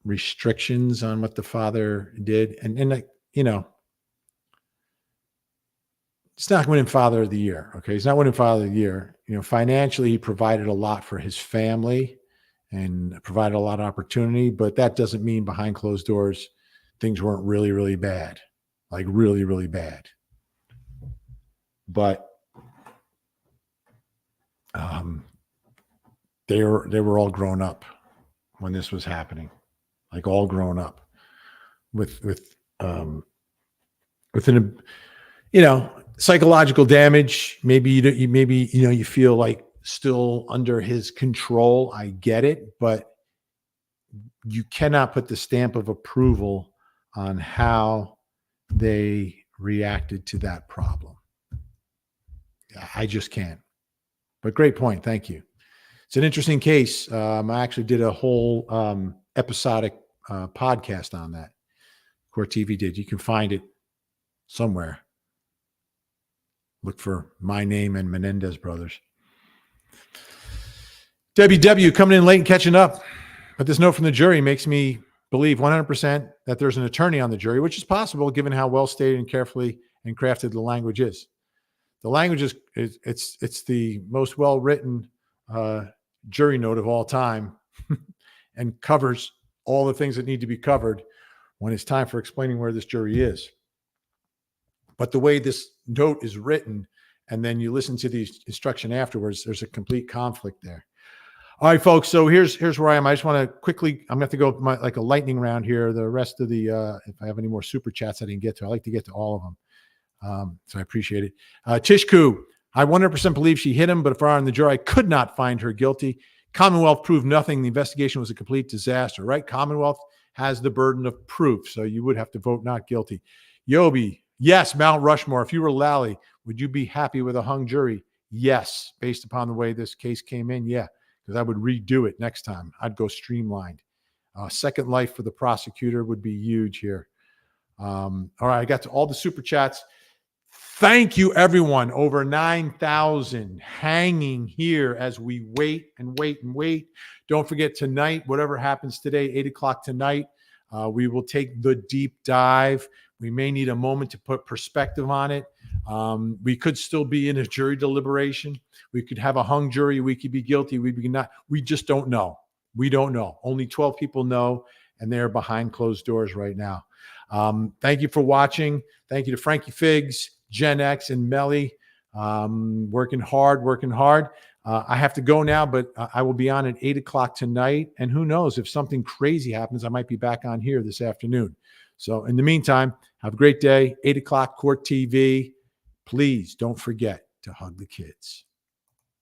restrictions on what the father did. And like, it's not winning Father of the Year. Okay. He's not winning Father of the Year. Financially, he provided a lot for his family and provided a lot of opportunity, but that doesn't mean behind closed doors, things weren't really, really bad, like really, really bad. But they were all grown up when this was happening, like all grown up within psychological damage. Maybe you feel like still under his control. I get it, but you cannot put the stamp of approval on how they reacted to that problem. I just can't. But great point. Thank you. It's an interesting case. I actually did a whole episodic podcast on that. Court TV did. You can find it somewhere. Look for my name and Menendez brothers. WW coming in late and catching up. But this note from the jury makes me believe 100% that there's an attorney on the jury, which is possible given how well stated and carefully and crafted the language is. The language is it's the most well-written jury note of all time and covers all the things that need to be covered when it's time for explaining where this jury is. But the way this note is written, and then you listen to the instruction afterwards, there's a complete conflict there. All right, folks. So here's where I am. I just want to quickly, I'm going to have to go like a lightning round here. The rest of the, if I have any more super chats I didn't get to, I like to get to all of them. So I appreciate it. Tishku, I 100% believe she hit him, but if I were on the jury, I could not find her guilty. Commonwealth proved nothing. The investigation was a complete disaster, right? Commonwealth has the burden of proof, so you would have to vote not guilty. Yobi, yes, Mount Rushmore. If you were Lally, would you be happy with a hung jury? Yes, based upon the way this case came in, yeah, because I would redo it next time. I'd go streamlined. Second life for the prosecutor would be huge here. All right, I got to all the super chats. Thank you, everyone. Over 9,000 hanging here as we wait and wait and wait. Don't forget tonight, whatever happens today, 8 o'clock tonight, we will take the deep dive. We may need a moment to put perspective on it. We could still be in a jury deliberation. We could have a hung jury. We could be guilty. We could not. We just don't know. We don't know. Only 12 people know, and they're behind closed doors right now. Thank you for watching. Thank you to Frankie Figs, Gen X, and Melly. Working hard. I have to go now, but I will be on at 8 o'clock tonight. And who knows, if something crazy happens, I might be back on here this afternoon. So in the meantime, have a great day. 8 o'clock, Court TV. Please don't forget to hug the kids.